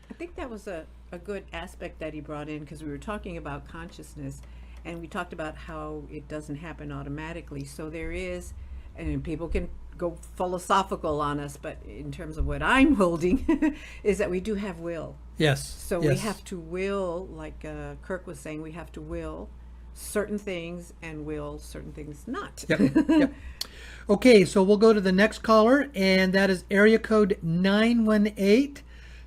I think that was a good aspect that he brought in, because we were talking about consciousness, and we talked about how it doesn't happen automatically. So there is, and people can go philosophical on us, but in terms of what I'm holding is that we do have will. Yes. So yes. we have to will, like Kirk was saying, we have to will certain things and will certain things not. Yep. Yep. Okay, so we'll go to the next caller, and that is area code 918.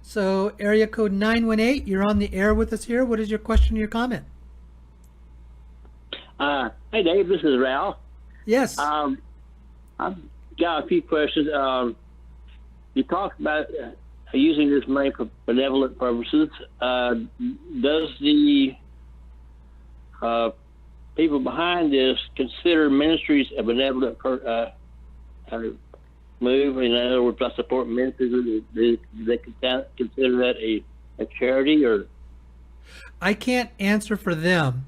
So area code 918, you're on the air with us here. What is your question or your comment? Hey, Dave, this is Ralph. Yes. I've got a few questions. You talked about using this money for benevolent purposes. Does the people behind this consider ministries a benevolent move? In other words, I support ministries. Do they consider that a charity? Or I can't answer for them,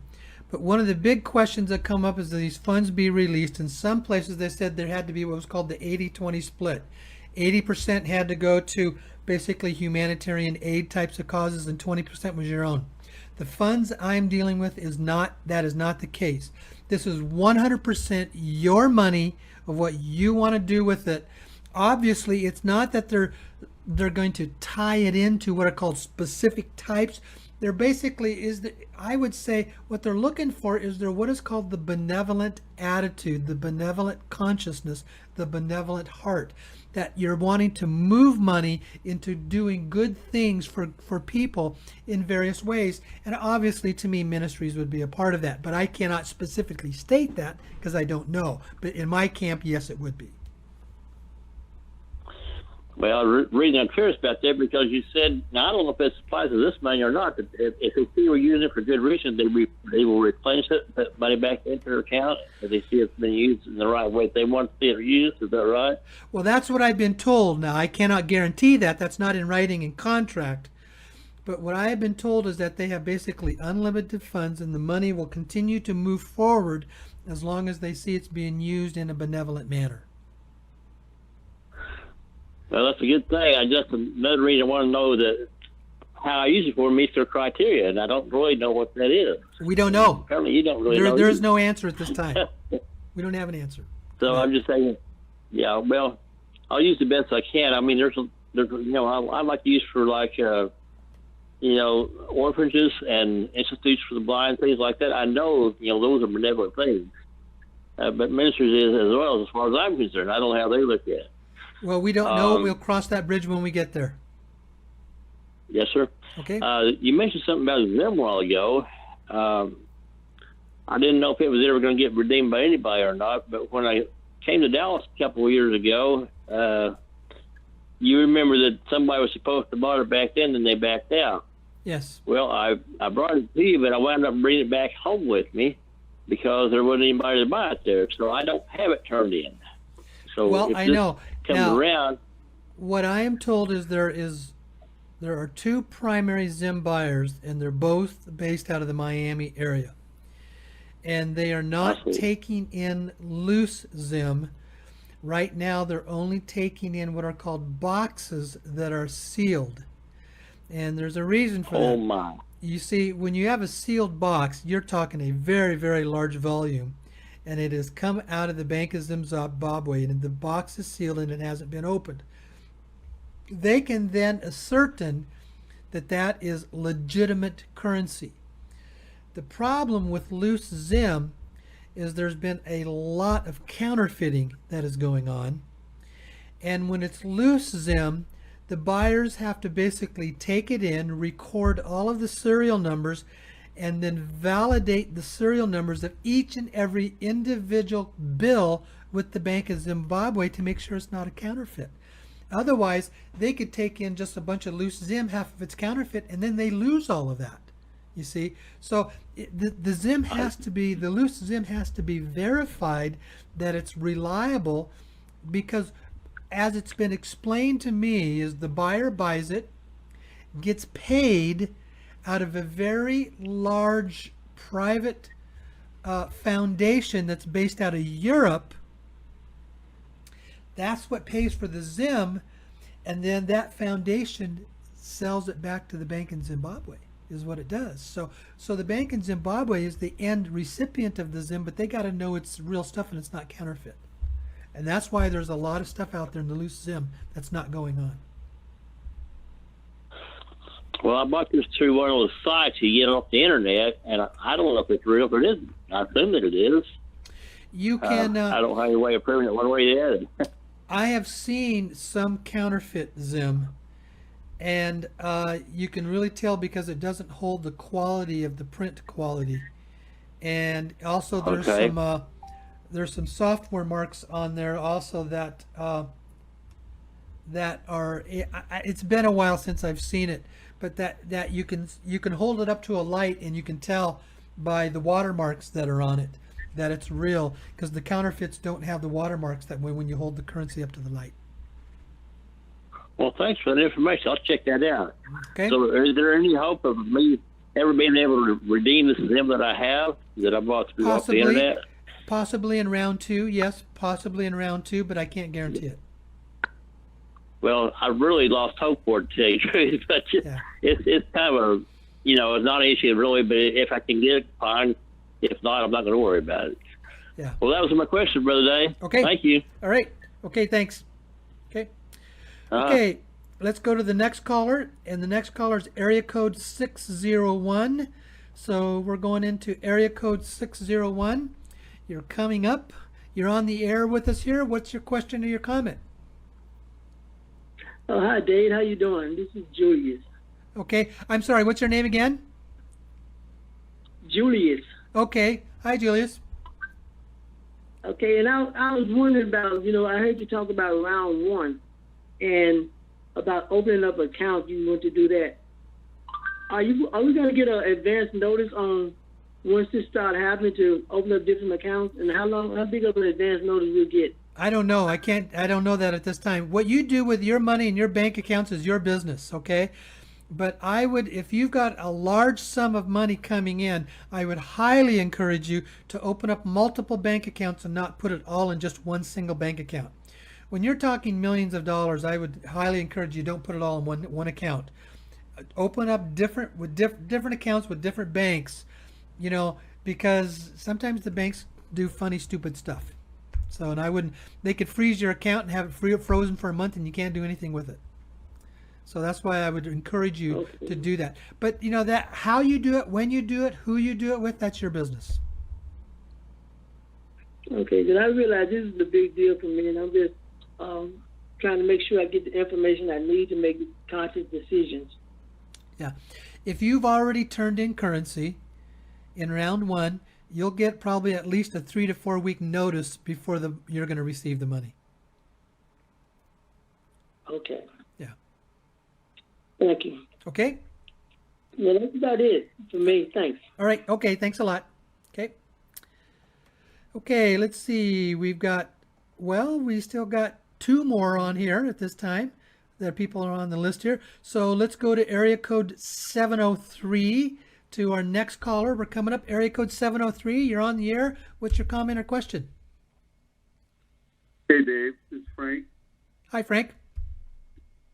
but one of the big questions that come up is that these funds be released. In some places, they said there had to be what was called the 80-20 split. 80% had to go to basically humanitarian aid types of causes, and 20% was your own. The funds I'm dealing with is not the case. This is 100% your money of what you want to do with it. Obviously, it's not that they're going to tie it into what are called specific types. They're basically I would say what they're looking for is what is called the benevolent attitude, the benevolent consciousness, the benevolent heart, that you're wanting to move money into doing good things for people in various ways. And obviously, to me, ministries would be a part of that. But I cannot specifically state that because I don't know. But in my camp, yes, it would be. Well, the reason I'm curious about that, because you said, now I don't know if it applies to this money or not, but if they see we're using it for good reason, they will replenish it, put money back into their account if they see it's been used in the right way. If they want to see it used, is that right? Well, that's what I've been told. Now, I cannot guarantee that. That's not in writing in contract. But what I have been told is that they have basically unlimited funds, and the money will continue to move forward as long as they see it's being used in a benevolent manner. Well, that's a good thing. Another reason I want to know that how I use it for meets their criteria, and I don't really know what that is. We don't know. Apparently, you don't really know. There is no answer at this time. We don't have an answer. So no. I'm just saying, yeah. Well, I'll use the best I can. I mean, there's I like to use for like orphanages and institutes for the blind, things like that. I know those are benevolent things, but ministries is as well, as far as I'm concerned. I don't know how they look at it. Well, we don't know. We'll cross that bridge when we get there. Yes, sir. Okay. You mentioned something about Zim a while ago. I didn't know if it was ever going to get redeemed by anybody or not, but when I came to Dallas a couple of years ago, you remember that somebody was supposed to buy it back then, and they backed out. Yes. Well, I brought it to you, but I wound up bringing it back home with me because there wasn't anybody to buy it there, so I don't have it turned in. So well, I know. Now, around, what I am told is there are two primary Zim buyers, and they're both based out of the Miami area. And they are not taking in loose Zim. Right now, they're only taking in what are called boxes that are sealed. And there's a reason for that. Oh, my. You see, when you have a sealed box, you're talking a very, very large volume. And it has come out of the Bank of Zimbabwe, and the box is sealed and it hasn't been opened. They can then ascertain that that is legitimate currency. The problem with loose Zim is there's been a lot of counterfeiting that is going on. And when it's loose Zim, the buyers have to basically take it in, record all of the serial numbers, and then validate the serial numbers of each and every individual bill with the Bank of Zimbabwe to make sure it's not a counterfeit. Otherwise, they could take in just a bunch of loose Zim, half of it's counterfeit, and then they lose all of that. You see, so the Zim has to be, the loose Zim has to be verified that it's reliable, because as it's been explained to me, is the buyer buys it, gets paid out of a very large private foundation that's based out of Europe. That's what pays for the Zim, and then that foundation sells it back to the bank in Zimbabwe, is what it does. So the bank in Zimbabwe is the end recipient of the Zim, but they got to know it's real stuff and it's not counterfeit. And that's why there's a lot of stuff out there in the loose Zim that's not going on. Well, I bought this through one of those sites you get off the internet, and I don't know if it's real, but it isn't. I assume that it is. You can. I don't have any way of proving it one way or the other. I have seen some counterfeit Zim, and you can really tell because it doesn't hold the quality of the print quality. And also there's some software marks on there also that that are. It's been a while since I've seen it, but that you can hold it up to a light and you can tell by the watermarks that are on it that it's real, because the counterfeits don't have the watermarks that way when you hold the currency up to the light. Well, thanks for that information. I'll check that out. Okay. So is there any hope of me ever being able to redeem this Zim that I have, that I bought through off the internet? Possibly in round 2, yes, possibly in round 2, but I can't guarantee it. Well, I really lost hope for it, to tell you the truth, but Yeah. it's kind of a, it's not an issue really, but if I can get it, fine. If not, I'm not going to worry about it. Yeah. Well, that was my question, Brother Dave. Okay. Thank you. All right. Okay, thanks. Okay. Okay, let's go to the next caller, and the next caller is area code 601. So we're going into area code 601. You're coming up. You're on the air with us here. What's your question or your comment? Oh, hi, Dave. How you doing? This is Julius. Okay. I'm sorry. What's your name again? Julius. Okay. Hi, Julius. Okay, and I was wondering about, I heard you talk about round 1 and about opening up an account. You want to do that. Are we going to get an advance notice on once this start happening to open up different accounts, and how big of an advance notice we'll get? I don't know. I don't know that at this time. What you do with your money in your bank accounts is your business, okay? But I would, if you've got a large sum of money coming in, I would highly encourage you to open up multiple bank accounts and not put it all in just one single bank account. When you're talking millions of dollars, I would highly encourage you don't put it all in one account. Open up different accounts with different banks, because sometimes the banks do funny, stupid stuff. So, and they could freeze your account and have it frozen for a month and you can't do anything with it. So that's why I would encourage you to do that. But that how you do it, when you do it, who you do it with, that's your business. Okay, because I realize this is a big deal for me, and I'm just trying to make sure I get the information I need to make conscious decisions. Yeah. If you've already turned in currency in round 1, you'll get probably at least a 3 to 4 week notice before you're going to receive the money. Okay. Yeah. Thank you. Okay? Yeah, that's about it for me. Thanks. All right. Okay. Thanks a lot. Okay. Okay. Let's see. We still got 2 more on here at this time. There people are on the list here. So let's go to area code 703 to our next caller. We're coming up. Area code 703. You're on the air. What's your comment or question? Hey, Dave. It's Frank. Hi, Frank.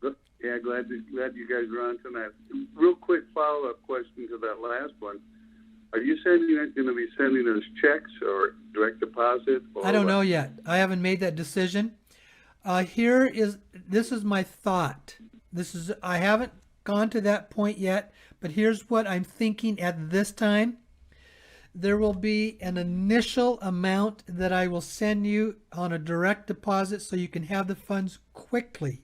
Yeah, glad you guys are on tonight. Real quick follow-up question to that last one. Are you going to be sending us checks or direct deposit? Or I don't know yet. I haven't made that decision. This is my thought. I haven't gone to that point yet, but here's what I'm thinking at this time. There will be an initial amount that I will send you on a direct deposit so you can have the funds quickly.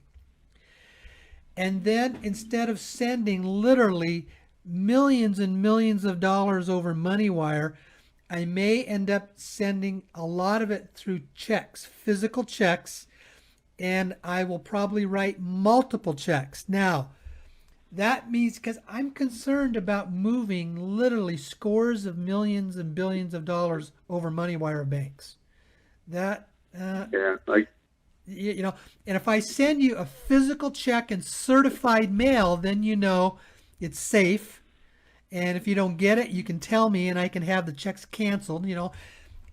And then instead of sending literally millions and millions of dollars over MoneyWire, I may end up sending a lot of it through checks, physical checks, and I will probably write multiple checks. Now, that means, because I'm concerned about moving literally scores of millions and billions of dollars over money wire banks. That, Yeah, like you know, and if I send you a physical check in certified mail, then you know it's safe. And if you don't get it, you can tell me and I can have the checks canceled, you know.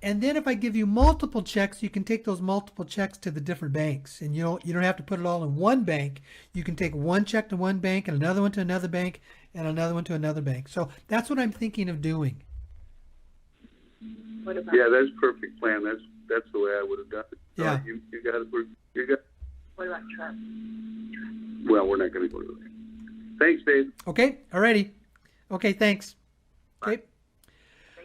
And then if I give you multiple checks, you can take those multiple checks to the different banks. And you don't have to put it all in one bank. You can take one check to one bank and another one to another bank and another one to another bank. So that's what I'm thinking of doing. yeah, that's a perfect plan. That's the way I would have done it. Yeah. You got it. You got. What about Trump? Well, we're not going to go to that. Thanks, Dave. Okay, alrighty. Okay, thanks. Okay.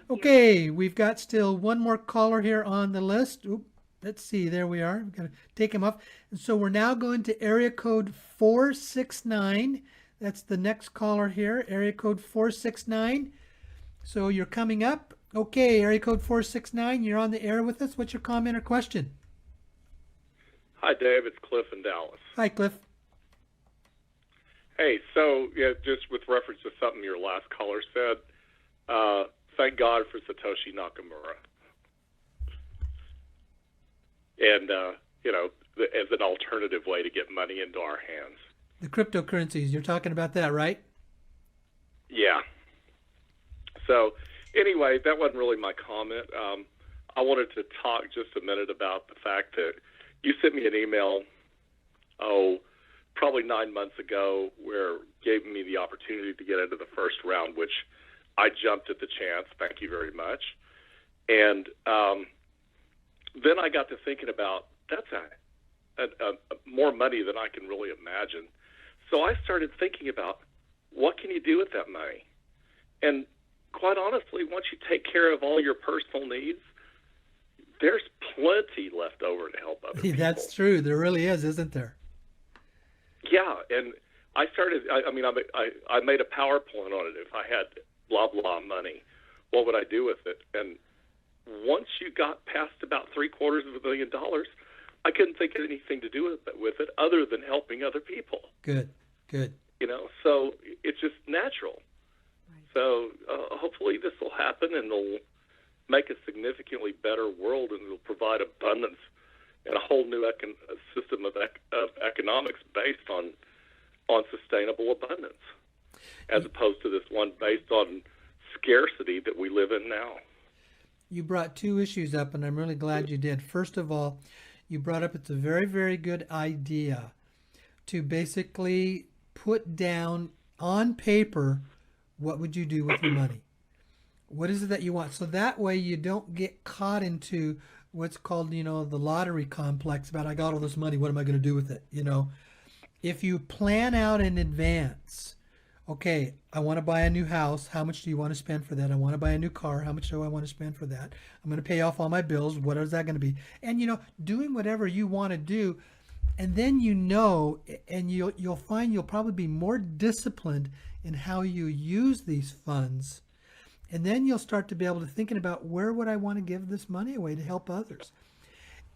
Okay, we've got still one more caller here on the list. Oop, let's see, there we are. We're going to take him off. And so we're now going to area code 469. That's the next caller here, area code 469. So you're coming up. Okay, area code 469, you're on the air with us. What's your comment or question? Hi, Dave. It's Cliff in Dallas. Hi, Cliff. Hey, so yeah, just with reference to something your last caller said, thank God for Satoshi Nakamura, and as an alternative way to get money into our hands. The cryptocurrencies, you're talking about that, right? Yeah. So anyway, that wasn't really my comment. I wanted to talk just a minute about the fact that you sent me an email, probably 9 months ago, where gave me the opportunity to get into the first round, which I jumped at the chance. Thank you very much. And then I got to thinking about that's a more money than I can really imagine. So I started thinking about what can you do with that money? And quite honestly, once you take care of all your personal needs, there's plenty left over to help other people. That's true. There really is, isn't there? Yeah, and I started. I made a PowerPoint on it. If I had blah blah money, what would I do with it? And once you got past about $750 million, I couldn't think of anything to do with it other than helping other people. Good. So it's just natural. Right. So hopefully this will happen, and it'll make a significantly better world, and it'll provide abundance and a whole new system of economics based on sustainable abundance, as opposed to this one based on scarcity that we live in now. You brought two issues up, and I'm really glad you did. First of all, you brought up it's a very, very good idea to basically put down on paper what would you do with your money. What is it that you want? So that way you don't get caught into what's called, the lottery complex about I got all this money, what am I going to do with it? If you plan out in advance, okay, I want to buy a new house. How much do you want to spend for that? I want to buy a new car. How much do I want to spend for that? I'm going to pay off all my bills. What is that going to be? And, doing whatever you want to do. And then and you'll find you'll probably be more disciplined in how you use these funds. And then you'll start to be able to thinking about where would I want to give this money away to help others.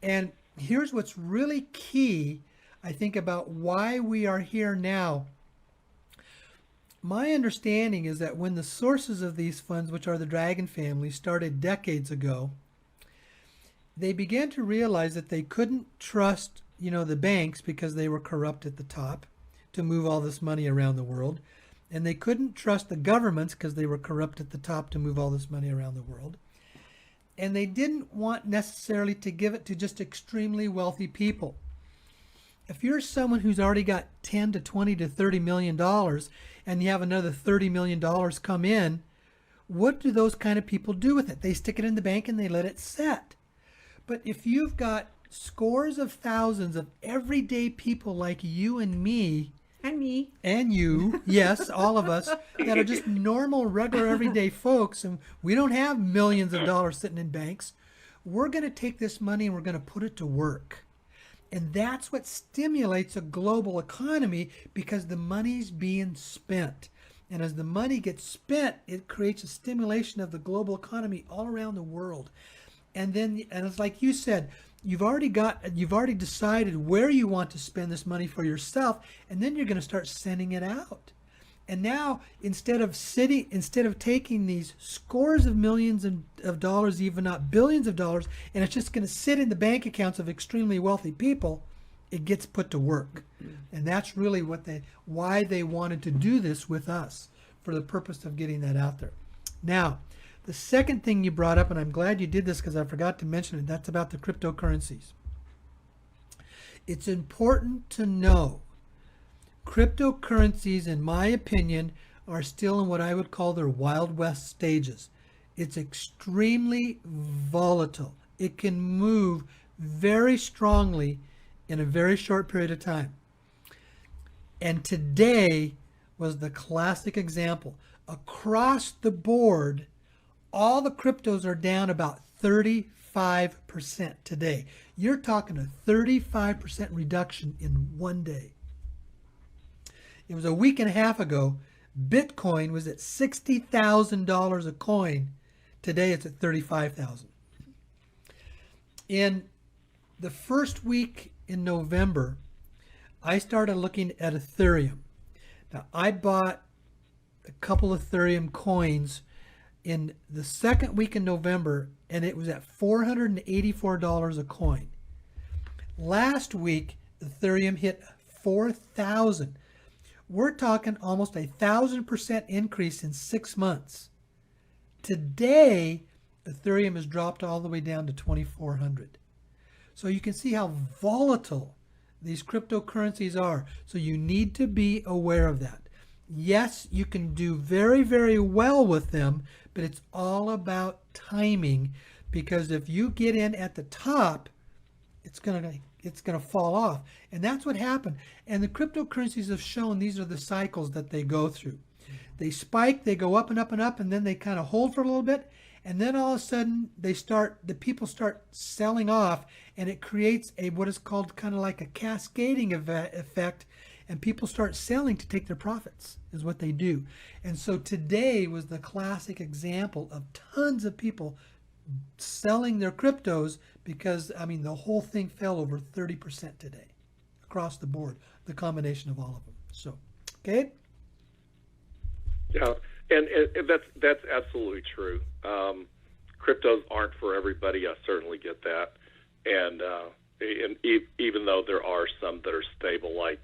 And here's what's really key, I think, about why we are here now. My understanding is that when the sources of these funds, which are the Dragon family, started decades ago, they began to realize that they couldn't trust, the banks because they were corrupt at the top to move all this money around the world. And they couldn't trust the governments because they were corrupt at the top to move all this money around the world. And they didn't want necessarily to give it to just extremely wealthy people. If you're someone who's already got 10 to 20 to $30 million and you have another $30 million come in, what do those kind of people do with it? They stick it in the bank and they let it set. But if you've got scores of thousands of everyday people like you and me, And me. and you, yes, all of us, that are just normal, regular, everyday folks, and we don't have millions of dollars sitting in banks, we're going to take this money and we're going to put it to work. And that's what stimulates a global economy, because the money's being spent. And as the money gets spent, it creates a stimulation of the global economy all around the world. And then, and it's like you said, you've already decided where you want to spend this money for yourself, and then you're going to start sending it out. And now, instead of taking these scores of millions of dollars, even not billions of dollars, and it's just going to sit in the bank accounts of extremely wealthy people, it gets put to work. And that's really why they wanted to do this with us, for the purpose of getting that out there. Now, the second thing you brought up, and I'm glad you did this because I forgot to mention it, that's about the cryptocurrencies. It's important to know cryptocurrencies, in my opinion, are still in what I would call their Wild West stages. It's extremely volatile. It can move very strongly in a very short period of time. And today was the classic example. Across the board, all the cryptos are down about 35% today. You're talking a 35% reduction in one day. It was a week and a half ago, Bitcoin was at $60,000 a coin. Today it's at $35,000. In the first week in November, I started looking at Ethereum. Now, I bought a couple of Ethereum coins in the second week in November, and it was at $484 a coin. Last week, Ethereum hit 4,000. We're talking almost 1,000% increase in 6 months. Today, Ethereum has dropped all the way down to 2,400. So you can see how volatile these cryptocurrencies are. So you need to be aware of that. Yes, you can do very, very well with them, but it's all about timing, because if you get in at the top, it's gonna fall off. And that's what happened. And the cryptocurrencies have shown these are the cycles that they go through. They spike, they go up and up and up, and then they kind of hold for a little bit, and then all of a sudden the people start selling off, and it creates what is called kind of like a cascading effect, and people start selling to take their profits, is what they do. And so today was the classic example of tons of people selling their cryptos, because the whole thing fell over 30% today across the board, the combination of all of them. So, okay. Yeah, and that's absolutely true. Cryptos aren't for everybody. I certainly get that, and even though there are some that are stable, like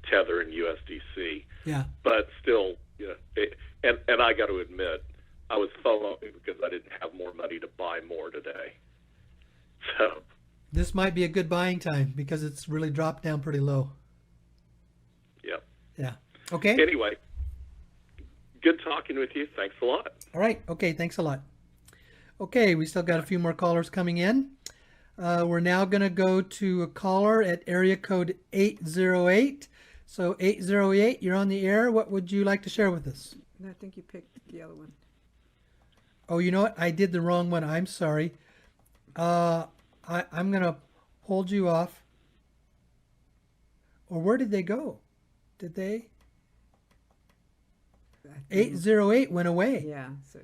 Tether and USDC, yeah, but still, and I got to admit, I was FOMO because I didn't have more money to buy more today. So this might be a good buying time because it's really dropped down pretty low. Yeah. Yeah. Okay. Anyway, good talking with you. Thanks a lot. All right. Okay. Thanks a lot. Okay. We still got a few more callers coming in. We're now going to go to a caller at area code 808. So 808, you're on the air. What would you like to share with us? I think you picked the other one. Oh, you know what? I did the wrong one. I'm sorry. I'm going to hold you off. Or where did they go? Did they? 808 went away. Yeah. So,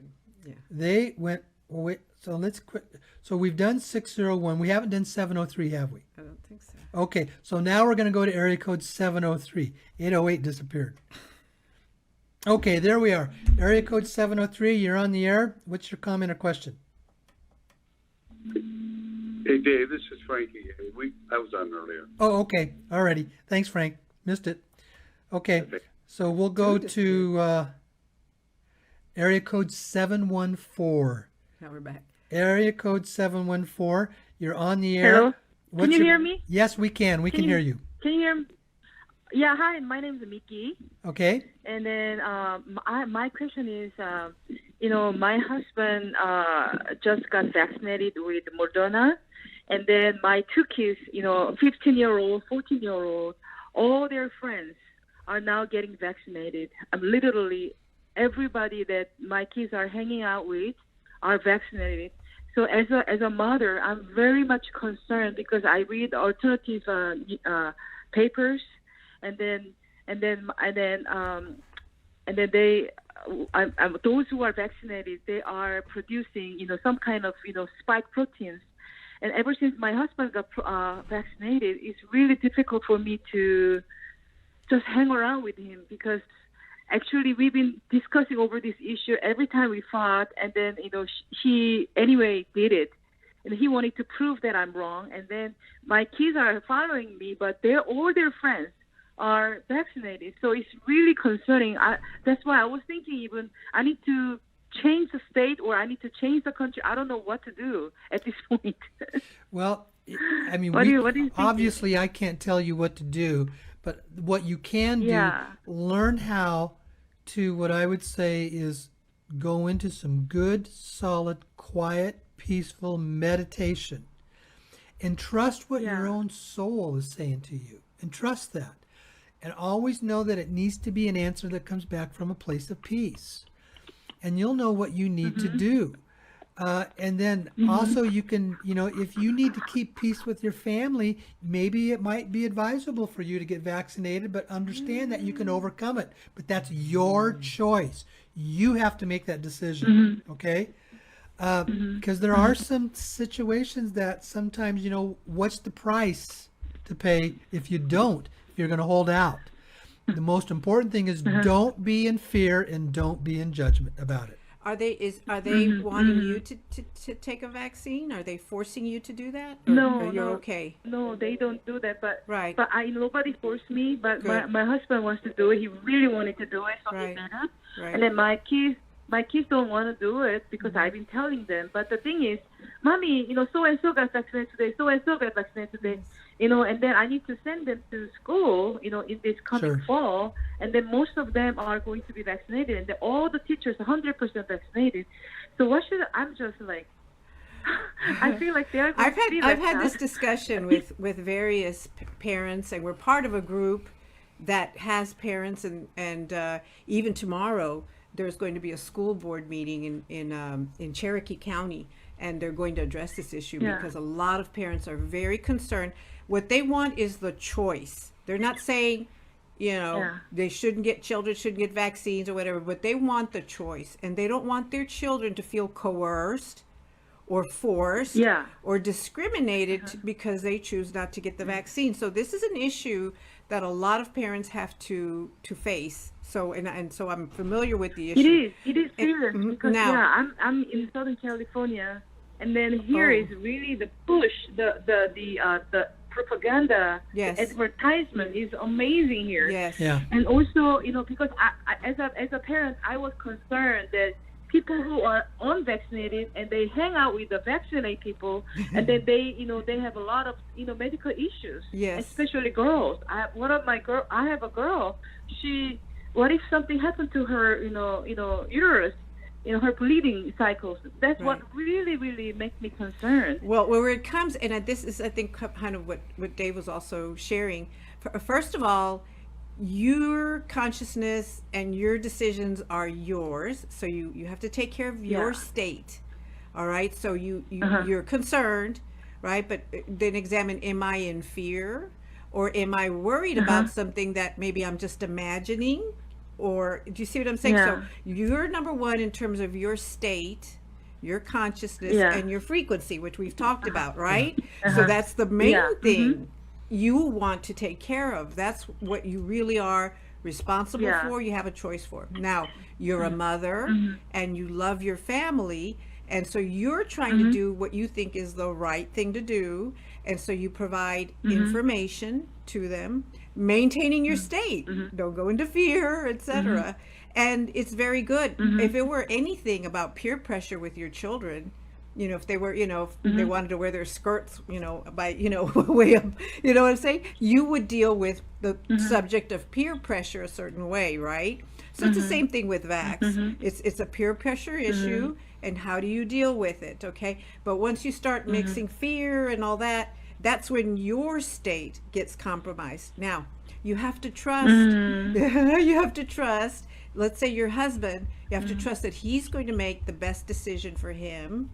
yeah. They went, well, wait, so let's quit. So we've done 601. We haven't done 703, have we? I don't think so. Okay, so now we're going to go to area code 703. 808 disappeared. Okay, there we are. Area code 703, you're on the air. What's your comment or question? Hey, Dave, this is Frank again. I was on earlier. Oh, okay. Alrighty. Thanks, Frank. Missed it. Okay, so we'll go to area code 714. Now we're back. Area code 714. You're on the air. Hello? Can you hear me? Yes, we can. We can hear you. Can you hear me? Yeah, hi, my name is Mickey. Okay. And then my question is, my husband just got vaccinated with Moderna. And then my two kids, 15-year-old, 14-year-old, all their friends are now getting vaccinated. Literally everybody that my kids are hanging out with are vaccinated. So as a mother, I'm very much concerned because I read alternative papers, and then they, those who are vaccinated, they are producing some kind of spike proteins, And ever since my husband got vaccinated, it's really difficult for me to just hang around with him, because actually we've been discussing over this issue every time we fought, and then he anyway did it, and he wanted to prove that I'm wrong. And then my kids are following me, but all their friends are vaccinated, so it's really concerning. That's why I was thinking even I need to change the state, or I need to change the country. I don't know what to do at this point. Well, I mean, what do you think? obviously I can't tell you what to do, but what you can do, learn how to, what I would say is, go into some good, solid, quiet, peaceful meditation, and trust what your own soul is saying to you, and trust that, and always know that it needs to be an answer that comes back from a place of peace. And you'll know what you need to do. And then also you can, if you need to keep peace with your family, maybe it might be advisable for you to get vaccinated, but understand that you can overcome it. But that's your choice. You have to make that decision, okay? Because there are some situations that sometimes, what's the price to pay if you're going to hold out? The most important thing is don't be in fear and don't be in judgment about it. Are they wanting you to take a vaccine? Are they forcing you to do that? Or you're okay? No, they don't do that. But right. But nobody forced me. But my husband wants to do it. He really wanted to do it, so he did it. Right. And then my kids don't want to do it because I've been telling them. But the thing is, Mommy, so and so got vaccinated today. So and so got vaccinated today. And then I need to send them to school, in this coming fall, and then most of them are going to be vaccinated, and all the teachers 100% vaccinated. So what should I'm just like, I feel like they're. I've had this discussion with various parents, and we're part of a group that has parents, and even tomorrow there's going to be a school board meeting in Cherokee County, and they're going to address this issue because a lot of parents are very concerned. What they want is the choice. They're not saying, children shouldn't get vaccines or whatever, but they want the choice, and they don't want their children to feel coerced or forced or discriminated because they choose not to get the vaccine. So this is an issue that a lot of parents have to face. So so I'm familiar with the issue. It is serious because I'm in Southern California, and then here is really the push, the propaganda, advertisement is amazing here. Yes. Yeah. And also, because I as a parent, I was concerned that people who are unvaccinated and they hang out with the vaccinated people, and then they have a lot of medical issues. Yes. Especially girls. I have a girl. What if something happened to her? Uterus. Her bleeding cycles. That's what really, really makes me concerned. Well, where it comes, and this is, I think, kind of what Dave was also sharing. First of all, your consciousness and your decisions are yours, so you have to take care of your state. All right, so you're concerned, right? But then examine: am I in fear, or am I worried about something that maybe I'm just imagining? Or do you see what I'm saying? So you're number one in terms of your state, your consciousness, and your frequency, which we've talked about, right? So that's the main thing you want to take care of. That's what you really are responsible for. You have a choice for. Now, you're a mother and you love your family. And so you're trying to do what you think is the right thing to do. And so you provide information to them, maintaining your state. Don't go into fear, etc. And it's very good. If it were anything about peer pressure with your children, if they were, if they wanted to wear their skirts, by, way up, what I'm saying? You would deal with the subject of peer pressure a certain way, right? So it's the same thing with vax. It's a peer pressure issue. And how do you deal with it? Okay. But once you start mixing fear and all that, that's when your state gets compromised. Now, you have to trust, you have to trust, let's say your husband, you have to trust that he's going to make the best decision for him.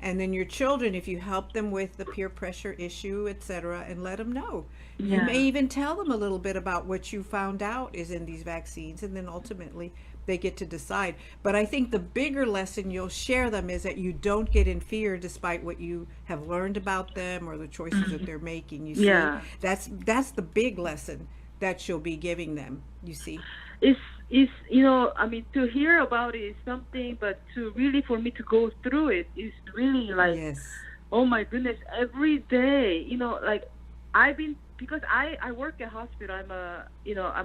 And then your children, if you help them with the peer pressure issue, etc., and let them know. You may even tell them a little bit about what you found out is in these vaccines, and then ultimately they get to decide. But I think the bigger lesson you'll share them is that you don't get in fear despite what you have learned about them or the choices that they're making. You see, Yeah. that's the big lesson that you'll be giving them. You see, It's I mean, to hear about it is something, but to really for me to go through it is really like, yes, oh my goodness, every day, like because I work at hospital. I'm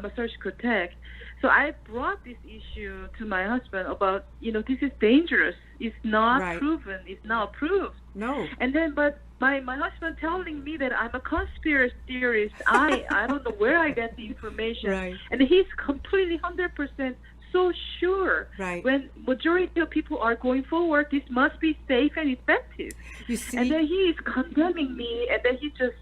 a surgical tech, so I brought this issue to my husband about this is dangerous. It's not Right. proven. It's not proved. no, And then, but my husband telling me that I'm a conspiracy theorist. I don't know where I get the information. Right. And he's completely 100% so sure. Right. When majority of people are going forward, this must be safe and effective. you see, And then he is condemning me, and then he just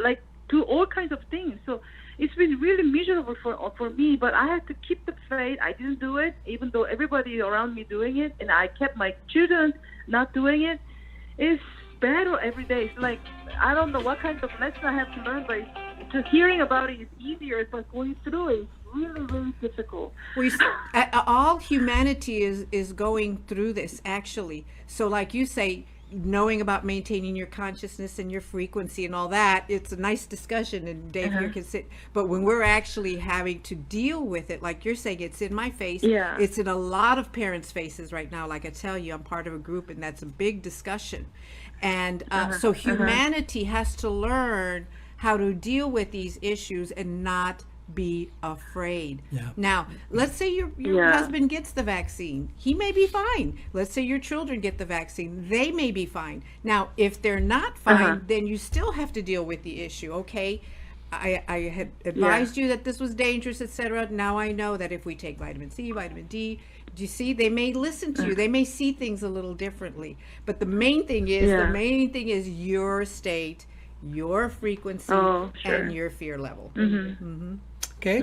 like do all kinds of things. So it's been really miserable for me. But I had to keep the faith. I didn't do it, even though everybody around me doing it, and I kept my children not doing it. It's battle every day. It's like I don't know what kind of lesson I have to learn, but just hearing about it is easier. But going through it is really, really difficult. well, you see, all humanity is going through this actually. So like you say, knowing about maintaining your consciousness and your frequency and all that, it's a nice discussion, and Dave here can sit, but when we're actually having to deal with it, like you're saying, it's in my face. Yeah. It's in a lot of parents' faces right now. Like I tell you, I'm part of a group, and that's a big discussion. And so humanity has to learn how to deal with these issues and not be afraid. Yeah. Now, let's say your Yeah. husband gets the vaccine. He may be fine. Let's say your children get the vaccine. They may be fine. Now, if they're not fine, then you still have to deal with the issue. Okay, I had advised you that this was dangerous, etc. Now I know that if we take vitamin C, vitamin D, do you see, they may listen to you. They may see things a little differently. But the main thing is your state, your frequency, and your fear level. Okay.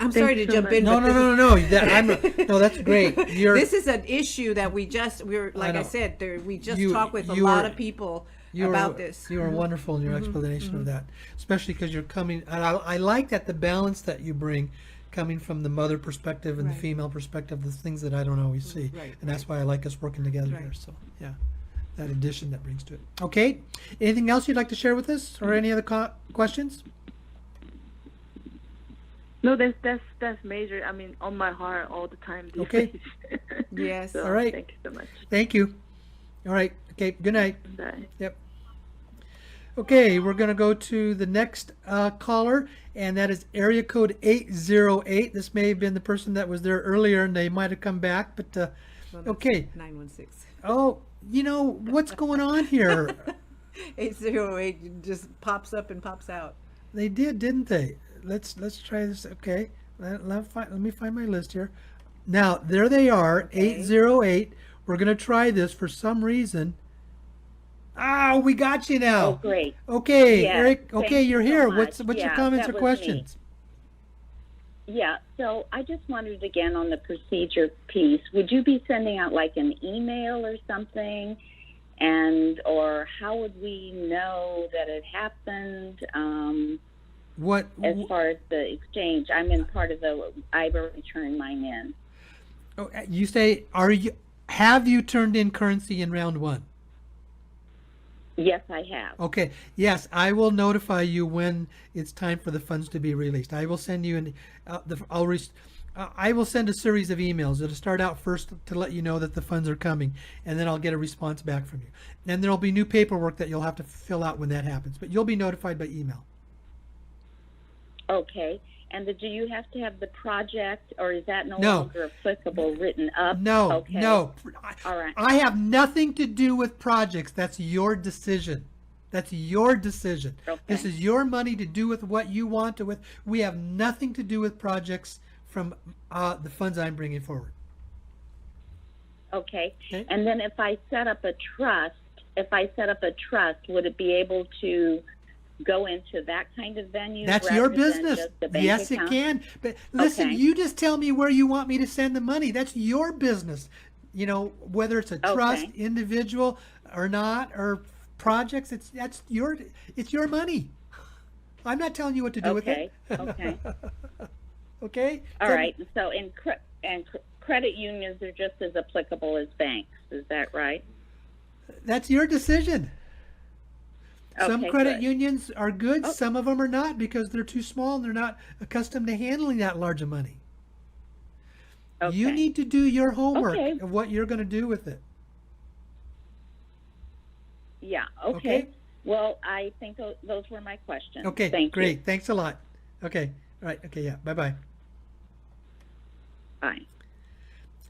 I'm sorry to so jump much. in. No, but no, this no, no, no. No, that's great. You're this is an issue that we're like I know. said, we just You- talked with a you lot are- of people you about are, this. You are wonderful in your explanation of that, especially because you're coming. And I like that the balance that you bring, coming from the mother perspective and the Right. female perspective, the things that I don't always see, Right, and that's why I like us working together Right. here. So yeah, that addition that brings to it. Okay, anything else you'd like to share with us, or any other questions? No, that's major. I mean, on my heart all the time. these Okay. days. Yes. So, All right. Thank you so much. Thank you. All right. Okay. Good night. Bye. Yep. Okay, we're going to go to the next caller, and that is area code 808. This may have been the person that was there earlier, and they might have come back, but Well, that's okay. 916. Oh, what's going on here? 808 just pops up and pops out. They did, didn't they? Let's try this. Okay, let me find my list here. Now, there they are, 808. We're going to try this for some reason. Oh, we got you now. Oh, great. Okay, Yes, Eric. thank Okay, you're you so here. much. What's your Yeah, comments that or was questions? Yeah, so I just wondered again on the procedure piece, would you be sending out like an email or something? Or how would we know that it happened? What? As far as the exchange, I'm in part of I've already turned mine in. Oh, you say, have you turned in currency in round one? Yes, I have. Okay. Yes, I will notify you when it's time for the funds to be released. I will send you I will send a series of emails. It'll start out first to let you know that the funds are coming, and then I'll get a response back from you. And there'll be new paperwork that you'll have to fill out when that happens, but you'll be notified by email. Okay. And do you have to have the project, or is that no No. longer applicable, written up? No, Okay. no. All right. I have nothing to do with projects. That's your decision. That's your decision. Okay. This is your money to do with what you want to with. We have nothing to do with projects from the funds I'm bringing forward. Okay. Okay. And then if I set up a trust, would it be able to go into that kind of venue? That's rather your than business. just the bank Yes, account? it can. But listen, Okay. you just tell me where you want me to send the money. That's your business. Whether it's a trust, Okay. individual or not, or projects, it's your money. I'm not telling you what to do with Okay. it. Okay. Okay. All right. So credit unions are just as applicable as banks. Is that right? That's your decision. Some Okay, credit good. unions are good. Oh. Some of them are not because they're too small and they're not accustomed to handling that large of money. Okay. You need to do your homework Okay. of what you're going to do with it. Yeah. Okay. Okay. Well, I think those were my questions. Okay, Thank great. you. Thanks a lot. Okay. All right. Okay, yeah. Bye-bye. Bye.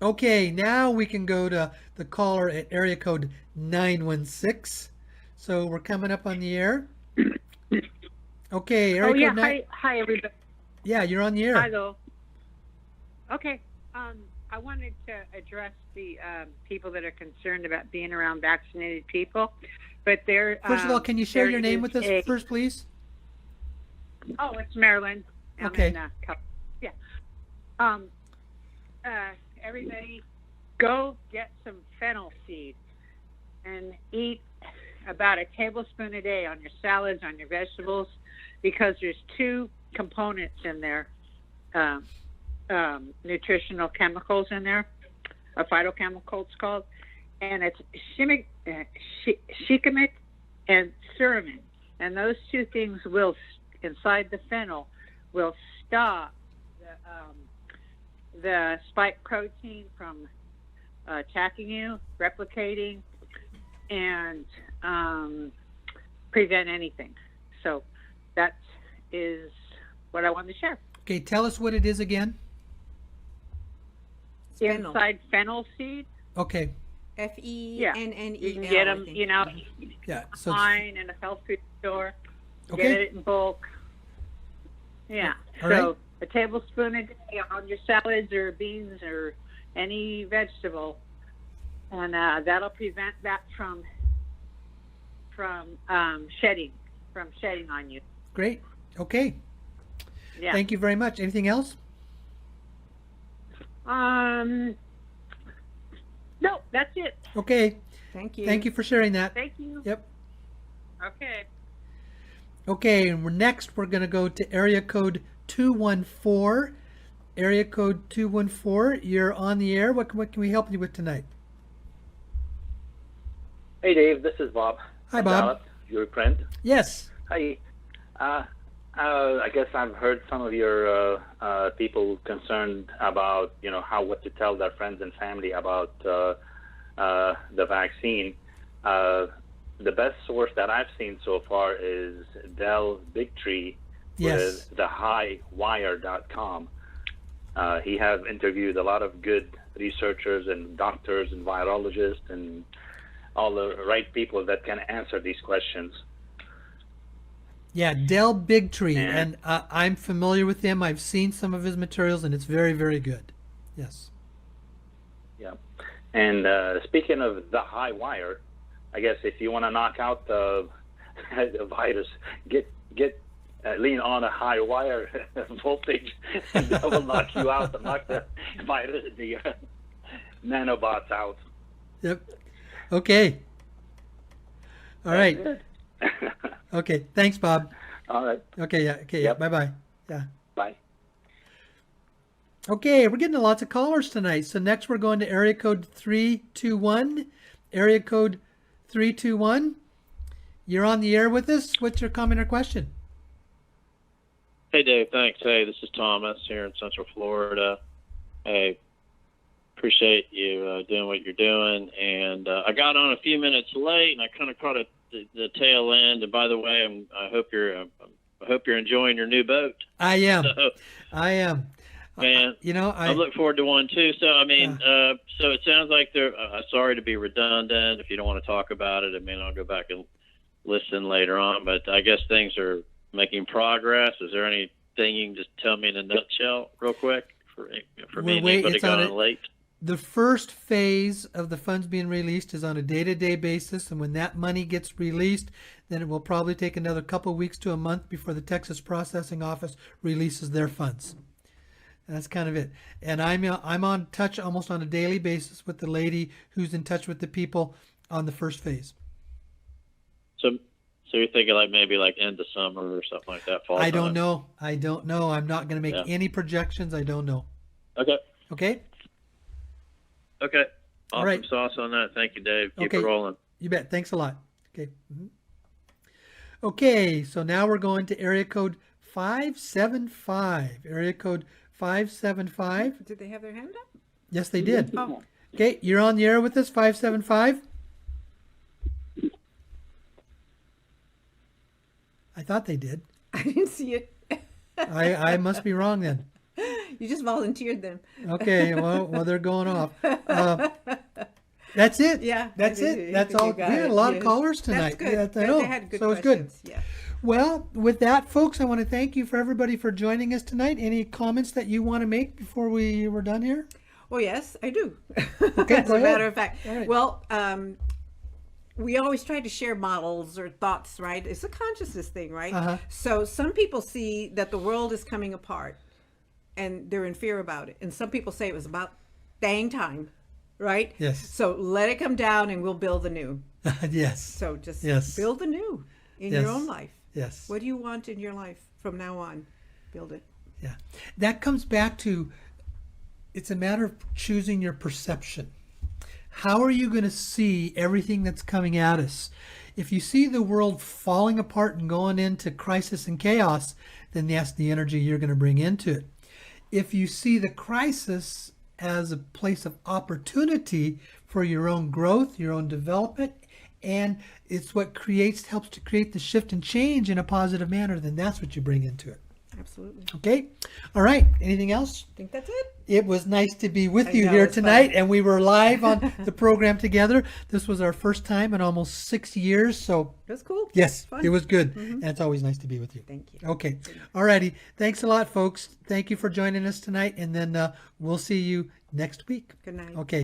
Okay, now we can go to the caller at area code 916. So we're coming up on the air. Okay, area code 9. Hi, everybody. Yeah, you're on the air. Hello. Okay. I wanted to address the people that are concerned about being around vaccinated people, but they're First of all, can you share there your name is with us a- first, please? Oh, it's Marilyn. I'm Okay. in, yeah. Everybody, go get some fennel seed and eat about a tablespoon a day on your salads, on your vegetables, because there's two components in there, nutritional chemicals in there, a phytochemical it's called, and it's shikimic and suramin, and those two things will, inside the fennel, will stop the spike protein from attacking you, replicating, and prevent anything. So that is what I wanted to share. Okay, tell us what it is again. Fennel. Inside fennel seed. Okay. FENNEL. You can get them, Yeah. So online in a health food store. Okay. Get it in bulk. Yeah. All So right. a tablespoon a day on your salads or beans or any vegetable, and that'll prevent that from shedding on you. Great. Okay. Yeah. Thank you very much. Anything else? No, that's it. Okay. Thank you. Thank you for sharing that. Thank you. Yep. Okay. Okay, and we're going to go to area code 214. Area code 214, you're on the air. What can we help you with tonight? Hey, Dave. This is Bob. Hi, from Bob. Dallas, your friend. Yes. Hi. I guess I've heard some of your people concerned about, what to tell their friends and family about the vaccine. The best source that I've seen so far is Del Bigtree Yes. with thehighwire.com. He has interviewed a lot of good researchers and doctors and virologists and all the right people that can answer these questions. Yeah, Del Bigtree, and I'm familiar with him. I've seen some of his materials, and it's very, very good. Yes. Yeah. And speaking of the high wire, I guess if you want to knock out the virus, lean on a high wire voltage, and that will knock you out and knock the virus, the nanobots out. Yep. Okay. All right. Okay. Thanks, Bob. All right. Okay. Yeah. Okay. Yeah. Bye-bye. Yeah. Bye. Okay, we're getting lots of callers tonight. So next we're going to area code 321. Area code 321. You're on the air with us. What's your comment or question? Hey, Dave. Thanks. Hey, this is Thomas here in Central Florida. Hey, appreciate you doing what you're doing. And I got on a few minutes late, and I kind of caught the tail end. And by the way, I hope you're enjoying your new boat. I am. So, I am. Man, I look forward to one too. So I mean, so it sounds like they're. Sorry to be redundant. If you don't want to talk about it, I mean, I'll go back and listen later on. But I guess things are making progress. Is there anything you can just tell me in a nutshell, real quick, for me and anybody got on late? The first phase of the funds being released is on a day-to-day basis, and when that money gets released, then it will probably take another couple of weeks to a month before the Texas Processing Office releases their funds. That's kind of it. And I'm on touch almost on a daily basis with the lady who's in touch with the people on the first phase. So So you're thinking like maybe like end of summer or something like that? Fall I don't time? know. I don't know. I'm not going to make any projections. I don't know. Okay. Okay. Okay. All Awesome right. sauce on that. Thank you, Dave. Keep Okay. it rolling. You bet. Thanks a lot. Okay. Okay. So now we're going to area code 575. Area code 575. Did they have their hand up? Yes, they did. Oh. Okay. You're on the air with us, 575. I thought they did. I didn't see it. I must be wrong then. You just volunteered them. Okay, well, they're going off. That's it. Yeah, that's it. That's all. We had a lot of callers tonight. That's good. Yeah, I know. They had good so it's good. questions. Yeah. Well, with that, folks, I want to thank you for everybody for joining us tonight. Any comments that you want to make before we're done here? Well, yes, I do. Okay, As go a matter ahead. of fact. All right. Well, we always try to share models or thoughts, right? It's a consciousness thing, right? Uh-huh. So some people see that the world is coming apart and they're in fear about it. And some people say it was about dang time, right? Yes. So let it come down and we'll build the new. Yes. So just Yes. build the new in Yes. your own life. Yes. What do you want in your life from now on? Build it. Yeah. That comes back to, it's a matter of choosing your perception. How are you going to see everything that's coming at us? If you see the world falling apart and going into crisis and chaos, then that's the energy you're going to bring into it. If you see the crisis as a place of opportunity for your own growth, your own development, and it's what helps to create the shift and change in a positive manner, then that's what you bring into it. Absolutely. Okay. All right. Anything else? I think that's it. It was nice to be with I you know, here it's tonight, fun. and we were live on the program together. This was our first time in almost 6 years, so It was cool. yes, Fun. it was good, Mhm. and it's always nice to be with you. Thank you. Okay. All righty. Thanks a lot, folks. Thank you for joining us tonight, and then we'll see you next week. Good night. Okay.